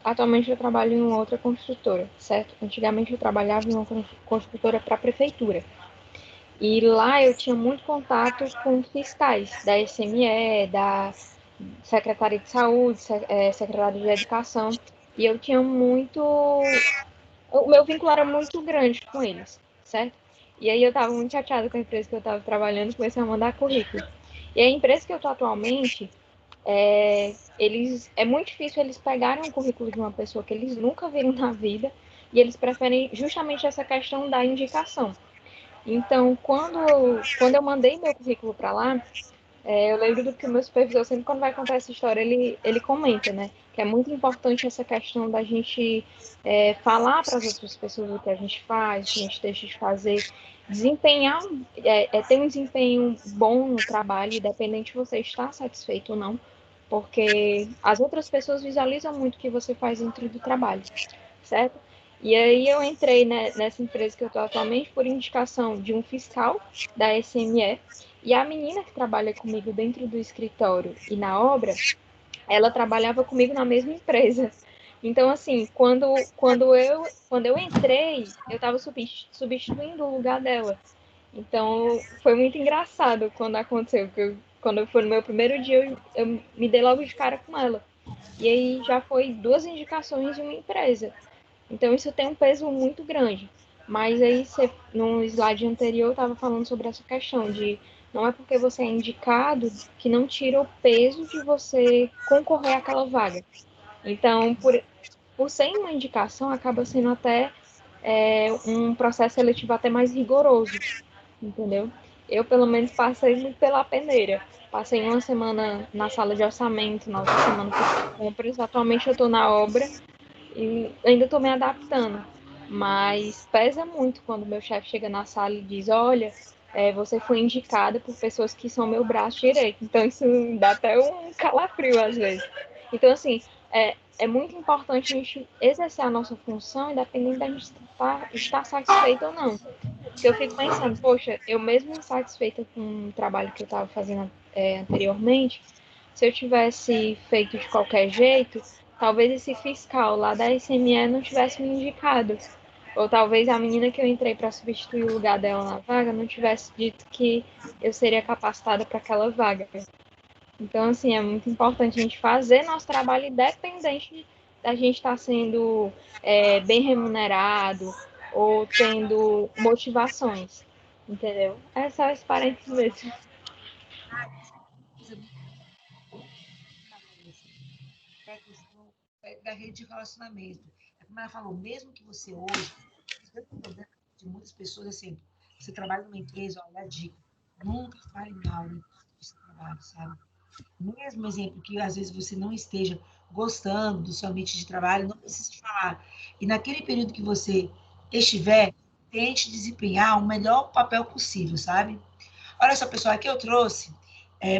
Atualmente eu trabalho em uma outra construtora, certo? Antigamente eu trabalhava em uma construtora para a prefeitura. E lá eu tinha muito contato com fiscais da SME, da Secretaria de Saúde, Secretaria de Educação. E eu tinha muito... O meu vínculo era muito grande com eles, certo? E aí eu estava muito chateada com a empresa que eu estava trabalhando e comecei a mandar currículo. E a empresa que eu estou atualmente... é muito difícil eles pegarem um currículo de uma pessoa que eles nunca viram na vida e eles preferem justamente essa questão da indicação. Então, quando eu mandei meu currículo para lá, eu lembro do que o meu supervisor, sempre quando vai contar essa história, ele comenta, né? Que é muito importante essa questão da gente falar para as outras pessoas o que a gente faz, o que a gente deixa de fazer, desempenhar, ter um desempenho bom no trabalho, independente de você estar satisfeito ou não, porque as outras pessoas visualizam muito o que você faz dentro do trabalho, certo? E aí eu entrei nessa empresa que eu estou atualmente por indicação de um fiscal da SME, e a menina que trabalha comigo dentro do escritório e na obra, ela trabalhava comigo na mesma empresa. Então, assim, quando eu entrei, eu estava substituindo o lugar dela. Então, foi muito engraçado quando aconteceu, porque quando foi no meu primeiro dia, eu me dei logo de cara com ela. E aí já foi 2 indicações de uma empresa. Então, isso tem um peso muito grande. Mas aí, no slide anterior, eu estava falando sobre essa questão de não é porque você é indicado que não tira o peso de você concorrer àquela vaga. Então, por ser uma indicação, acaba sendo até um processo seletivo até mais rigoroso, entendeu? Eu, pelo menos, passei muito pela peneira. Passei uma semana na sala de orçamento, na outra semana por compras. Atualmente eu estou na obra e ainda estou me adaptando. Mas pesa muito quando meu chefe chega na sala e diz, olha, você foi indicada por pessoas que são meu braço direito. Então isso dá até um calafrio às vezes. Então, assim, é muito importante a gente exercer a nossa função, independente da gente estar satisfeito ou não. Porque eu fico pensando, poxa, eu mesmo insatisfeita com o trabalho que eu estava fazendo anteriormente, se eu tivesse feito de qualquer jeito, talvez esse fiscal lá da SME não tivesse me indicado. Ou talvez a menina que eu entrei para substituir o lugar dela na vaga não tivesse dito que eu seria capacitada para aquela vaga. Então, assim, é muito importante a gente fazer nosso trabalho independente da gente estar sendo bem remunerado ou tendo motivações, entendeu? É só esse parênteses mesmo. É a questão da rede de relacionamento. É como ela falou, mesmo que você hoje, o grande problema de muitas pessoas, assim, você trabalha numa empresa, olha a dica, nunca fale mal do seu trabalho, sabe? Mesmo exemplo que às vezes você não esteja gostando do seu ambiente de trabalho, não precisa falar. E naquele período que você estiver, tente desempenhar o melhor papel possível, sabe? Olha só, pessoal, aqui eu trouxe,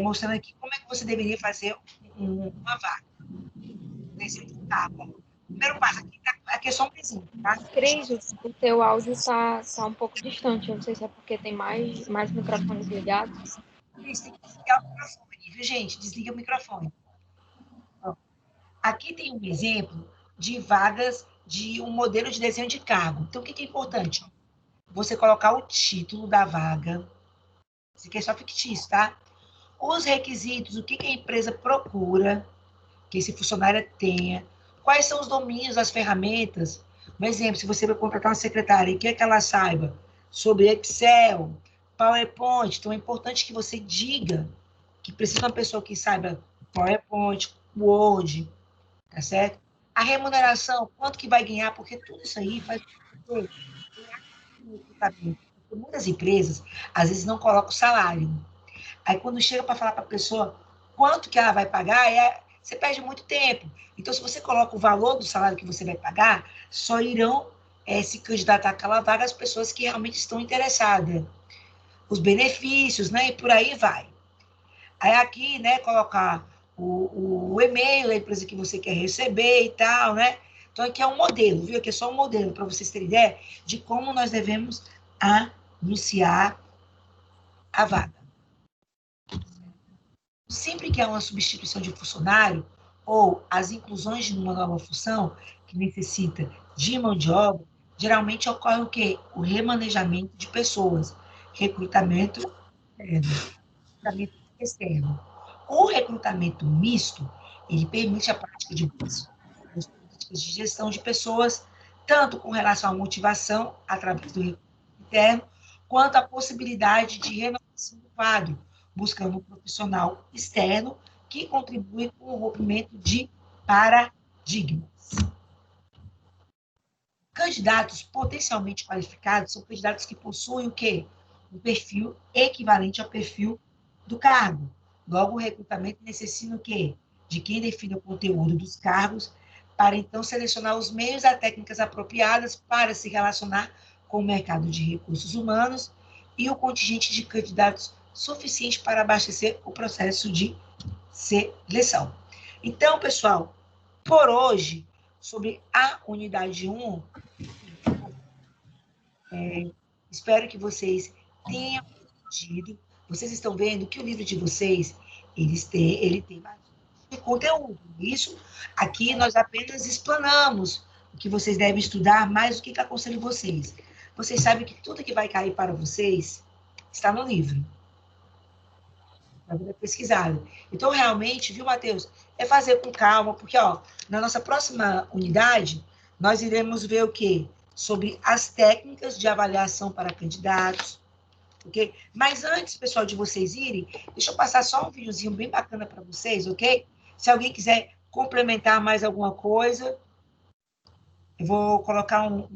mostrando aqui como é que você deveria fazer uma vaga. Desenho de capa. Primeiro passo, aqui é só um exemplo, tá? Cris, o teu áudio tá um pouco distante. Eu não sei se é porque tem mais microfones ligados. Cris, tem que desligar o microfone, viu, gente? Desliga o microfone. Ó, aqui tem um exemplo de vagas de um modelo de desenho de cargo. Então, o que é importante? Você colocar o título da vaga. Isso aqui é só fictício, tá? Os requisitos, o que a empresa procura que esse funcionário tenha, quais são os domínios, as ferramentas. Um exemplo, se você vai contratar uma secretária e quer que ela saiba sobre Excel, PowerPoint, então é importante que você diga que precisa de uma pessoa que saiba PowerPoint, Word, tá certo? A remuneração, quanto que vai ganhar, porque tudo isso aí faz muitas empresas, às vezes, não colocam salário. Aí, quando chega para falar para a pessoa quanto que ela vai pagar, você perde muito tempo. Então, se você coloca o valor do salário que você vai pagar, só irão se candidatar àquela vaga as pessoas que realmente estão interessadas. Os benefícios, né? E por aí vai. Aí, aqui, né, colocar o e-mail da empresa que você quer receber e tal, né? Então, aqui é um modelo, viu? Aqui é só um modelo, para vocês terem ideia de como nós devemos anunciar a vaga. Sempre que há uma substituição de funcionário ou as inclusões de uma nova função que necessita de mão de obra, geralmente ocorre o quê? O remanejamento de pessoas, recrutamento interno, recrutamento externo. O recrutamento misto, ele permite a prática de políticas de gestão de pessoas, tanto com relação à motivação, através do recrutamento interno, quanto à possibilidade de renovação do quadro, buscando um profissional externo que contribui com o rompimento de paradigmas. Candidatos potencialmente qualificados são candidatos que possuem o quê? Um perfil equivalente ao perfil do cargo. Logo, o recrutamento necessita o quê? De quem define o conteúdo dos cargos, para então selecionar os meios e técnicas apropriadas para se relacionar com o mercado de recursos humanos e o contingente de candidatos suficiente para abastecer o processo de seleção. Então, pessoal, por hoje, sobre a unidade 1, espero que vocês tenham entendido. Vocês estão vendo que o livro de vocês, ele tem bastante conteúdo. Isso aqui nós apenas explanamos o que vocês devem estudar, mais o que aconselho vocês. Vocês sabem que tudo que vai cair para vocês está no livro. Na vida pesquisada. Então, realmente, viu, Matheus? É fazer com calma, porque, ó, na nossa próxima unidade, nós iremos ver o quê? Sobre as técnicas de avaliação para candidatos, ok? Mas antes, pessoal, de vocês irem, deixa eu passar só um videozinho bem bacana para vocês, ok? Se alguém quiser complementar mais alguma coisa, eu vou colocar um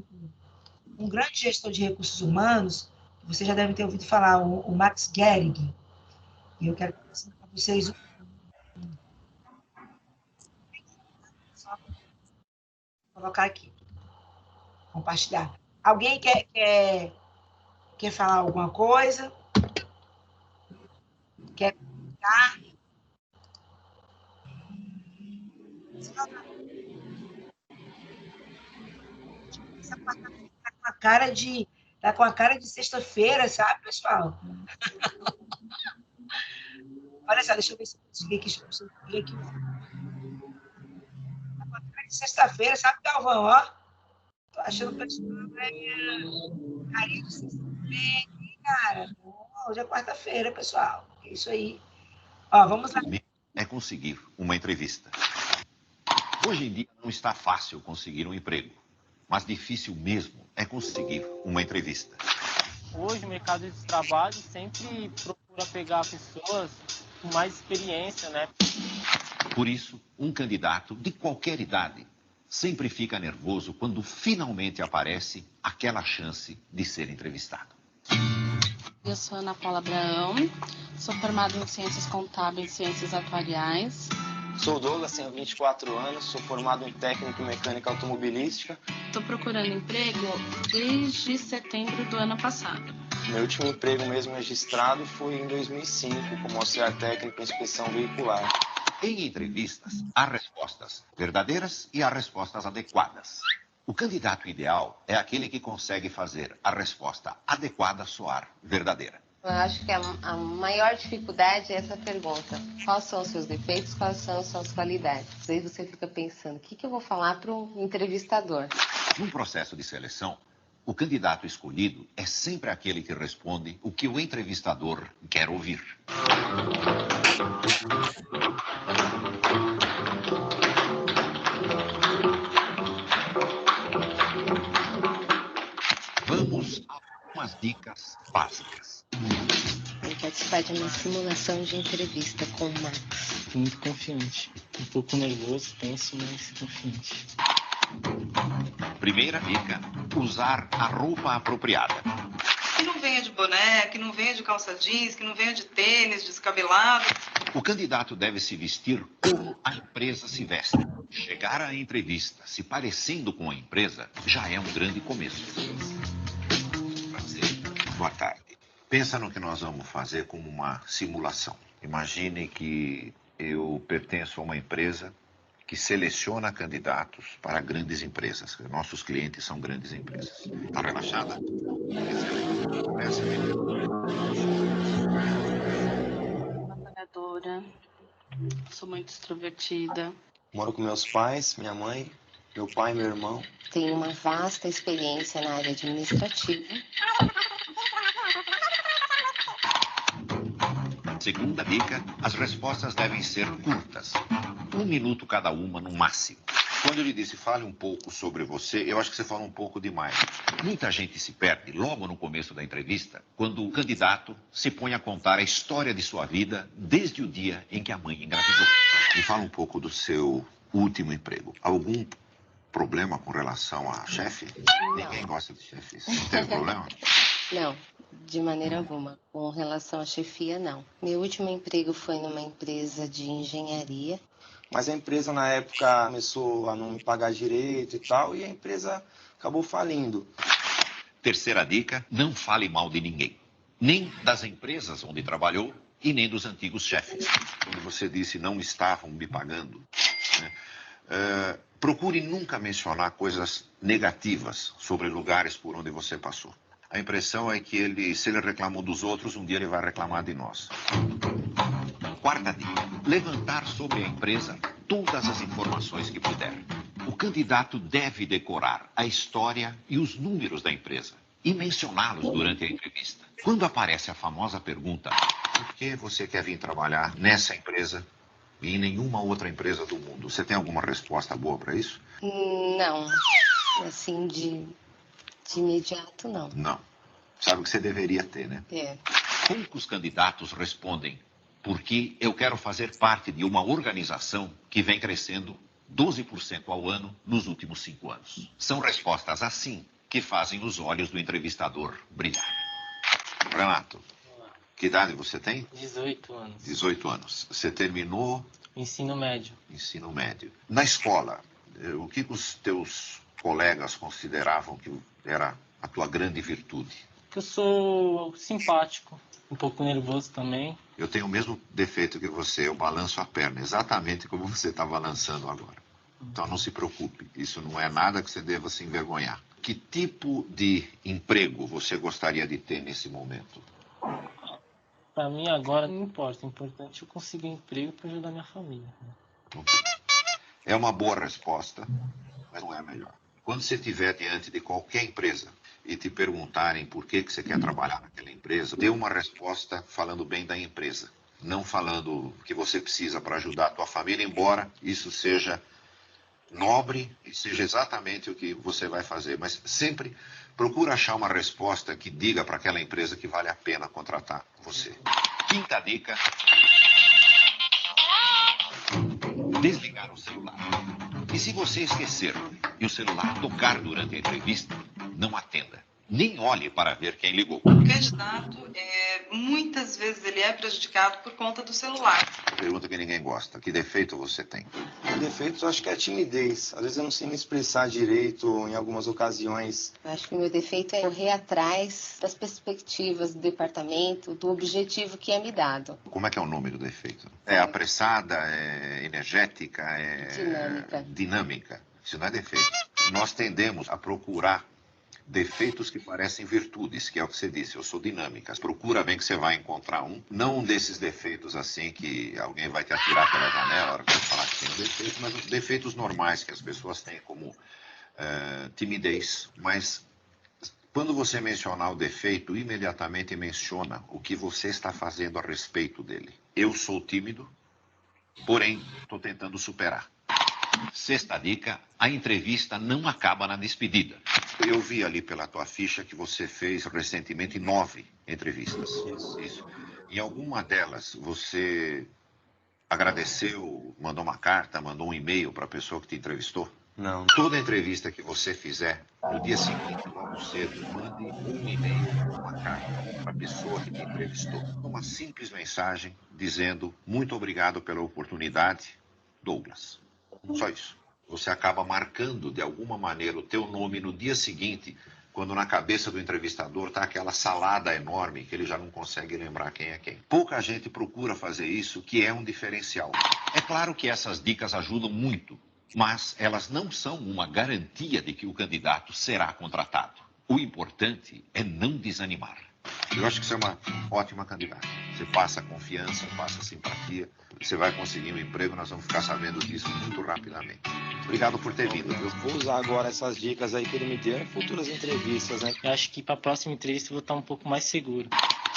grande gestor de recursos humanos, que vocês já devem ter ouvido falar, o Max Gehrig. E eu quero apresentar para vocês só colocar aqui, compartilhar. Alguém quer falar alguma coisa? Quer comentar? Tá com a cara de sexta-feira, sabe, pessoal? Olha só, deixa eu ver se eu consegui aqui. Tá com a cara de sexta-feira, sabe, Galvão, ó? Tô achando que o pessoal carinho de vocês bem, cara. Hoje é quarta-feira, pessoal. É isso aí. Ó, vamos lá. É conseguir uma entrevista. Hoje em dia não está fácil conseguir um emprego, mas difícil mesmo é conseguir uma entrevista. Hoje o mercado de trabalho sempre procura pegar pessoas com mais experiência, né? Por isso, um candidato de qualquer idade sempre fica nervoso quando finalmente aparece aquela chance de ser entrevistado. Eu sou Ana Paula Abraão, sou formada em Ciências Contábeis e Ciências Atuariais. Sou o Douglas, tenho 24 anos, sou formado em técnico em mecânica automobilística. Estou procurando emprego desde setembro do ano passado. Meu último emprego mesmo registrado foi em 2005, como auxiliar técnico em inspeção veicular. Em entrevistas, há respostas verdadeiras e há respostas adequadas. O candidato ideal é aquele que consegue fazer a resposta adequada soar verdadeira. Eu acho que a maior dificuldade é essa pergunta. Quais são os seus defeitos, quais são as suas qualidades? Aí você fica pensando, o que eu vou falar para um entrevistador? Num processo de seleção, o candidato escolhido é sempre aquele que responde o que o entrevistador quer ouvir. Vamos a algumas dicas básicas. Vou participar de uma simulação de entrevista com o Max. Muito confiante. Um pouco nervoso, tenso, mas confiante. Primeira dica: usar a roupa apropriada. Que não venha de boné, que não venha de calça jeans, que não venha de tênis, descabelado. O candidato deve se vestir como a empresa se veste. Chegar à entrevista se parecendo com a empresa já é um grande começo. Prazer. Boa tarde. Pensa no que nós vamos fazer como uma simulação. Imagine que eu pertenço a uma empresa que seleciona candidatos para grandes empresas. Nossos clientes são grandes empresas. Está relaxada? Começa, Trabalhadora, sou muito extrovertida. Moro com meus pais, minha mãe, meu pai e meu irmão. Tenho uma vasta experiência na área administrativa. Segunda dica: as respostas devem ser curtas. 1 minuto cada uma, no máximo. Quando eu lhe disse, fale um pouco sobre você, eu acho que você fala um pouco demais. Muita gente se perde logo no começo da entrevista, quando o candidato se põe a contar a história de sua vida desde o dia em que a mãe engravidou. Me fala um pouco do seu último emprego. Algum problema com relação a chefe? Não. Ninguém gosta de chefes. Não teve problema? Não, de maneira alguma. Com relação à chefia, não. Meu último emprego foi numa empresa de engenharia. Mas a empresa, na época, começou a não me pagar direito e tal, e a empresa acabou falindo. Terceira dica: não fale mal de ninguém. Nem das empresas onde trabalhou e nem dos antigos chefes. Quando você disse não estavam me pagando, né, procure nunca mencionar coisas negativas sobre lugares por onde você passou. A impressão é que se ele reclamou dos outros, um dia ele vai reclamar de nós. Quarta dica: levantar sobre a empresa todas as informações que puder. O candidato deve decorar a história e os números da empresa e mencioná-los durante a entrevista. Quando aparece a famosa pergunta, por que você quer vir trabalhar nessa empresa e em nenhuma outra empresa do mundo? Você tem alguma resposta boa para isso? Não, assim, de imediato, não. Não. Sabe o que você deveria ter, né? É. Poucos candidatos respondem porque eu quero fazer parte de uma organização que vem crescendo 12% ao ano nos últimos 5 anos. São respostas assim que fazem os olhos do entrevistador brilhar. Renato, que idade você tem? 18 anos. 18 anos. Você terminou? Ensino médio. Ensino médio. Na escola, o que os teus colegas consideravam que era a tua grande virtude? Que eu sou simpático, um pouco nervoso também. Eu tenho o mesmo defeito que você, eu balanço a perna, exatamente como você está balançando agora. Então não se preocupe, isso não é nada que você deva se envergonhar. Que tipo de emprego você gostaria de ter nesse momento? Para mim agora não importa, o importante é eu conseguir um emprego para ajudar minha família. É uma boa resposta, mas não é a melhor. Quando você estiver diante de qualquer empresa e te perguntarem por que você quer trabalhar naquela empresa, dê uma resposta falando bem da empresa, não falando que você precisa para ajudar a tua família, embora isso seja nobre e seja exatamente o que você vai fazer. Mas sempre procura achar uma resposta que diga para aquela empresa que vale a pena contratar você. Quinta dica: desligar o celular. E se você esquecer e o celular tocar durante a entrevista, não atenda. Nem olhe para ver quem ligou. O candidato, muitas vezes, ele é prejudicado por conta do celular. Pergunta que ninguém gosta. Que defeito você tem? Defeitos, eu acho que é a timidez. Às vezes eu não sei me expressar direito em algumas ocasiões. Eu acho que o meu defeito é correr atrás das perspectivas do departamento, do objetivo que é me dado. Como é que é o nome do defeito? É apressada, é energética, é dinâmica. Isso não é defeito. Nós tendemos a procurar defeitos que parecem virtudes, que é o que você disse, eu sou dinâmica. Procura bem que você vai encontrar um. Não um desses defeitos assim que alguém vai te atirar pela janela na hora que você falar que tem um defeito, mas os defeitos normais que as pessoas têm, como timidez. Mas quando você mencionar o defeito, imediatamente menciona o que você está fazendo a respeito dele. Eu sou tímido, porém estou tentando superar. Sexta dica: a entrevista não acaba na despedida. Eu vi ali pela tua ficha que você fez recentemente 9 entrevistas. Isso. Em alguma delas, você agradeceu, mandou uma carta, mandou um e-mail para a pessoa que te entrevistou? Não. Toda entrevista que você fizer, no dia seguinte, logo cedo, mande um e-mail, uma carta para a pessoa que te entrevistou. Uma simples mensagem dizendo: muito obrigado pela oportunidade, Douglas. Só isso. Você acaba marcando, de alguma maneira, o teu nome no dia seguinte, quando na cabeça do entrevistador está aquela salada enorme que ele já não consegue lembrar quem é quem. Pouca gente procura fazer isso, que é um diferencial. É claro que essas dicas ajudam muito, mas elas não são uma garantia de que o candidato será contratado. O importante é não desanimar. Eu acho que você é uma ótima candidata. Você passa confiança, passa simpatia, você vai conseguir um emprego, nós vamos ficar sabendo disso muito rapidamente. Obrigado por ter vindo. Eu vou usar agora essas dicas aí que ele me deu em futuras entrevistas, né? Eu acho que para a próxima entrevista eu vou estar um pouco mais seguro.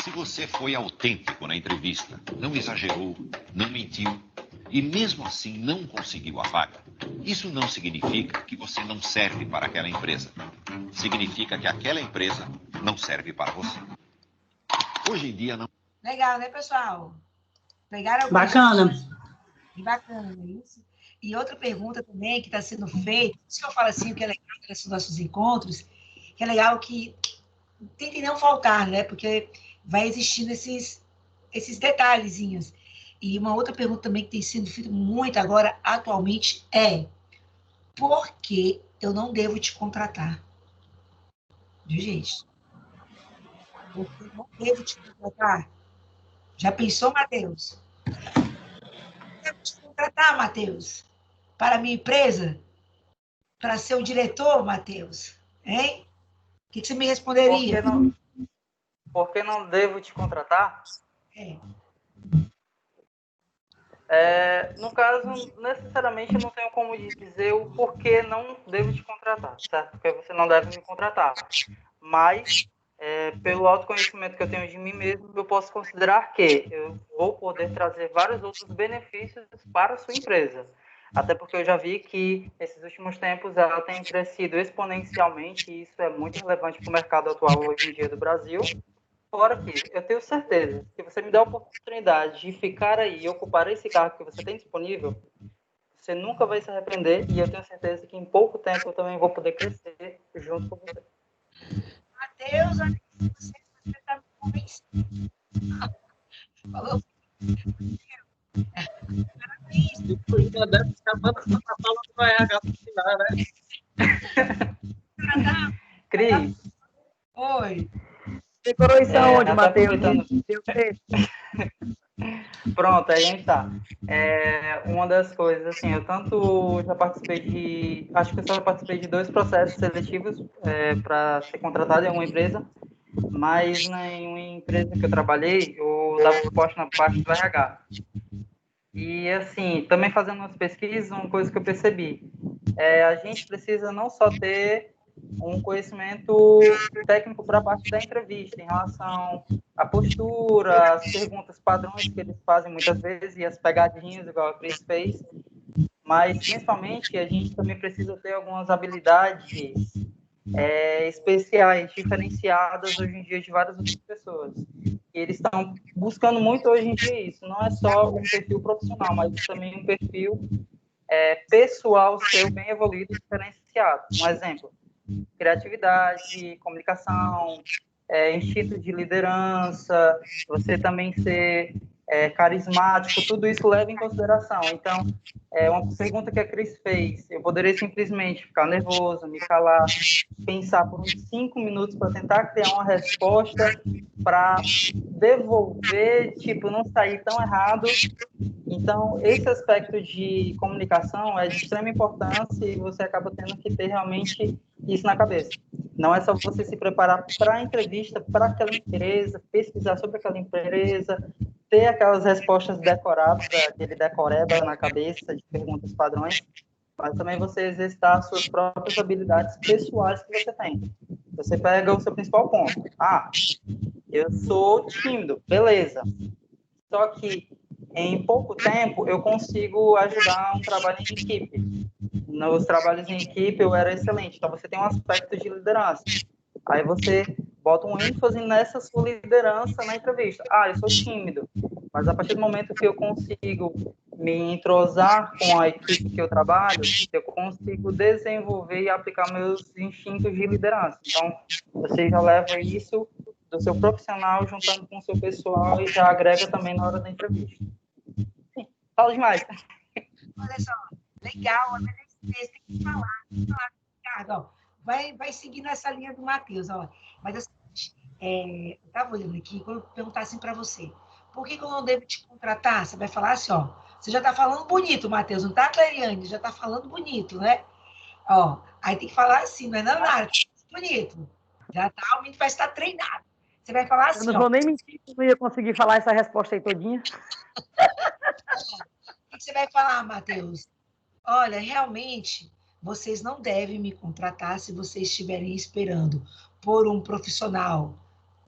Se você foi autêntico na entrevista, não exagerou, não mentiu, e mesmo assim não conseguiu a vaga, isso não significa que você não serve para aquela empresa. Significa que aquela empresa não serve para você. Hoje em dia não... Legal, né, pessoal? Pegaram Bacana. Bacana, isso. E outra pergunta também que está sendo feita, por isso que eu falo assim, o que é legal nesses nossos encontros, que é legal que tentem não faltar, né? Porque vai existindo esses detalhezinhos. E uma outra pergunta também que tem sido feita muito agora, atualmente, é: por que eu não devo te contratar? Viu, gente? Por que eu não devo te contratar? Já pensou, Matheus? Devo te contratar, Matheus? Para a minha empresa? Para ser o diretor, Matheus? Hein? O que você me responderia? Por que não devo te contratar? No caso, necessariamente eu não tenho como dizer o porquê não devo te contratar, certo? Porque você não deve me contratar. Mas, pelo autoconhecimento que eu tenho de mim mesmo, eu posso considerar que eu vou poder trazer vários outros benefícios para a sua empresa. Até porque eu já vi que, nesses últimos tempos, ela tem crescido exponencialmente, e isso é muito relevante para o mercado atual hoje em dia do Brasil. Fora que eu tenho certeza que você me dá a oportunidade de ficar aí e ocupar esse cargo que você tem disponível, você nunca vai se arrepender, e eu tenho certeza que em pouco tempo eu também vou poder crescer junto com você. Matheus, você está me convencendo. Falou. Depois ainda deve ficar falando do RH no final, né? Cris. Oi. Decorou isso aonde, Matheus? Pronto, aí a gente tá. Uma das coisas, assim, eu tanto já participei acho que eu só participei de 2 processos seletivos para ser contratado em uma empresa, mas em uma empresa que eu trabalhei, eu dava suporte na parte do RH. E, assim, também fazendo umas pesquisas, uma coisa que eu percebi, a gente precisa não só ter um conhecimento técnico para a parte da entrevista, em relação à postura, as perguntas padrões que eles fazem muitas vezes, e as pegadinhas, igual a Cris fez, mas, principalmente, a gente também precisa ter algumas habilidades especiais, diferenciadas hoje em dia de várias outras pessoas. E eles estão buscando muito hoje em dia isso. Não é só um perfil profissional, mas também um perfil pessoal seu, bem evoluído e diferenciado. Um exemplo, criatividade, comunicação, instinto de liderança, você também ser carismático, tudo isso leva em consideração. Então, uma pergunta que a Cris fez, eu poderia simplesmente ficar nervoso, me calar, pensar por uns 5 minutos para tentar criar uma resposta para devolver, tipo, não sair tão errado. Então, esse aspecto de comunicação é de extrema importância e você acaba tendo que ter realmente isso na cabeça. Não é só você se preparar para a entrevista, para aquela empresa, pesquisar sobre aquela empresa, ter aquelas respostas decoradas, aquele decoreba na cabeça de perguntas padrões, mas também você exercitar as suas próprias habilidades pessoais que você tem. Você pega o seu principal ponto. Eu sou tímido, beleza. Só que em pouco tempo eu consigo ajudar um trabalho em equipe. Nos trabalhos em equipe eu era excelente. Então você tem um aspecto de liderança. Aí você bota um ênfase nessa sua liderança na entrevista. Eu sou tímido, mas a partir do momento que eu consigo me entrosar com a equipe que eu trabalho, eu consigo desenvolver e aplicar meus instintos de liderança. Então, você já leva isso do seu profissional juntando com o seu pessoal e já agrega também na hora da entrevista. Sim, falo demais. Olha só, legal, tem que falar, Ricardo, ó. Vai seguir nessa linha do Matheus, ó. Mas assim, eu estava olhando aqui, quando eu perguntar assim para você, por que eu não devo te contratar? Você vai falar assim, ó, você já está falando bonito, Matheus, não tá, Clariane? Já está falando bonito, né? Ó, aí tem que falar assim, não é nada, bonito. Já tá, o menino vai estar treinado. Você vai falar assim, eu não vou nem mentir que eu não ia conseguir falar essa resposta aí todinha. O que você vai falar, Matheus? Olha, realmente, vocês não devem me contratar se vocês estiverem esperando por um profissional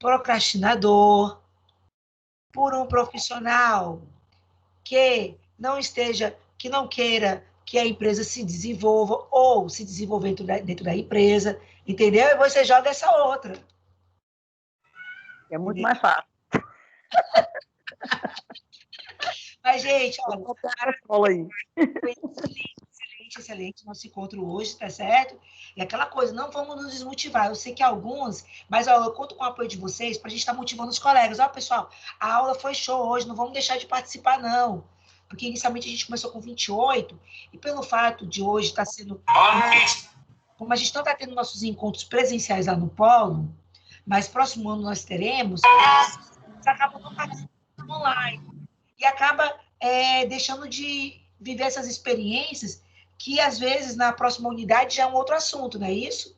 procrastinador, por um profissional que não queira que a empresa se desenvolva ou se desenvolver dentro da empresa, entendeu? E você joga essa outra. É muito mais fácil. Mas, gente, olha, excelente nosso encontro hoje, tá certo? E aquela coisa, não vamos nos desmotivar. Eu sei que alguns, mas eu conto com o apoio de vocês para a gente estar motivando os colegas. Pessoal, a aula foi show hoje, não vamos deixar de participar, não. Porque inicialmente a gente começou com 28, e pelo fato de hoje estar sendo... Como a gente não está tendo nossos encontros presenciais lá no Polo, mas próximo ano nós teremos, você acaba não participando online. E acaba deixando de viver essas experiências que, às vezes, na próxima unidade já é um outro assunto, não é isso?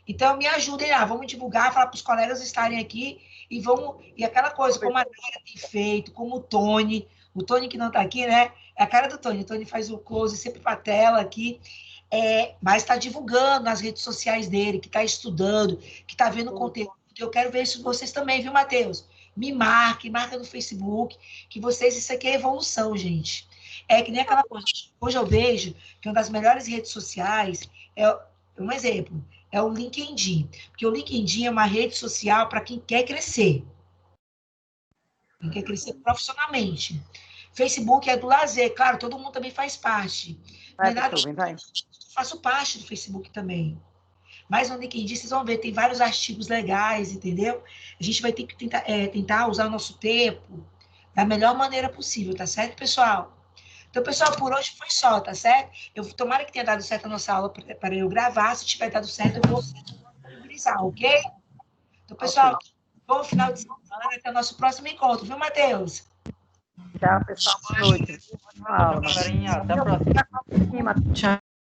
Então, me ajudem lá, vamos divulgar, falar para os colegas estarem aqui e aquela coisa, como a Nara tem feito, como o Tony que não está aqui, né? É a cara do Tony, o Tony faz o close sempre para a tela aqui, mas está divulgando nas redes sociais dele, que está estudando, que está vendo conteúdo. Eu quero ver isso vocês também, viu, Matheus? Me marca no Facebook, que isso aqui é evolução, gente. É que nem aquela coisa. Hoje eu vejo que uma das melhores redes sociais um exemplo, é o LinkedIn. Porque o LinkedIn é uma rede social para quem quer crescer. Quem quer crescer profissionalmente. Facebook é do lazer, claro, todo mundo também faz parte. Faço parte do Facebook também. Mas no LinkedIn, vocês vão ver, tem vários artigos legais, entendeu? A gente vai ter que tentar usar o nosso tempo da melhor maneira possível, tá certo, pessoal? Então, pessoal, por hoje foi só, tá certo? Tomara que tenha dado certo a nossa aula para eu gravar. Se tiver dado certo, eu vou disponibilizar, ok? Então, pessoal, bom final de semana. Até o nosso próximo encontro, viu, Matheus? Tchau, pessoal. Boa noite. Até a próxima. Tchau.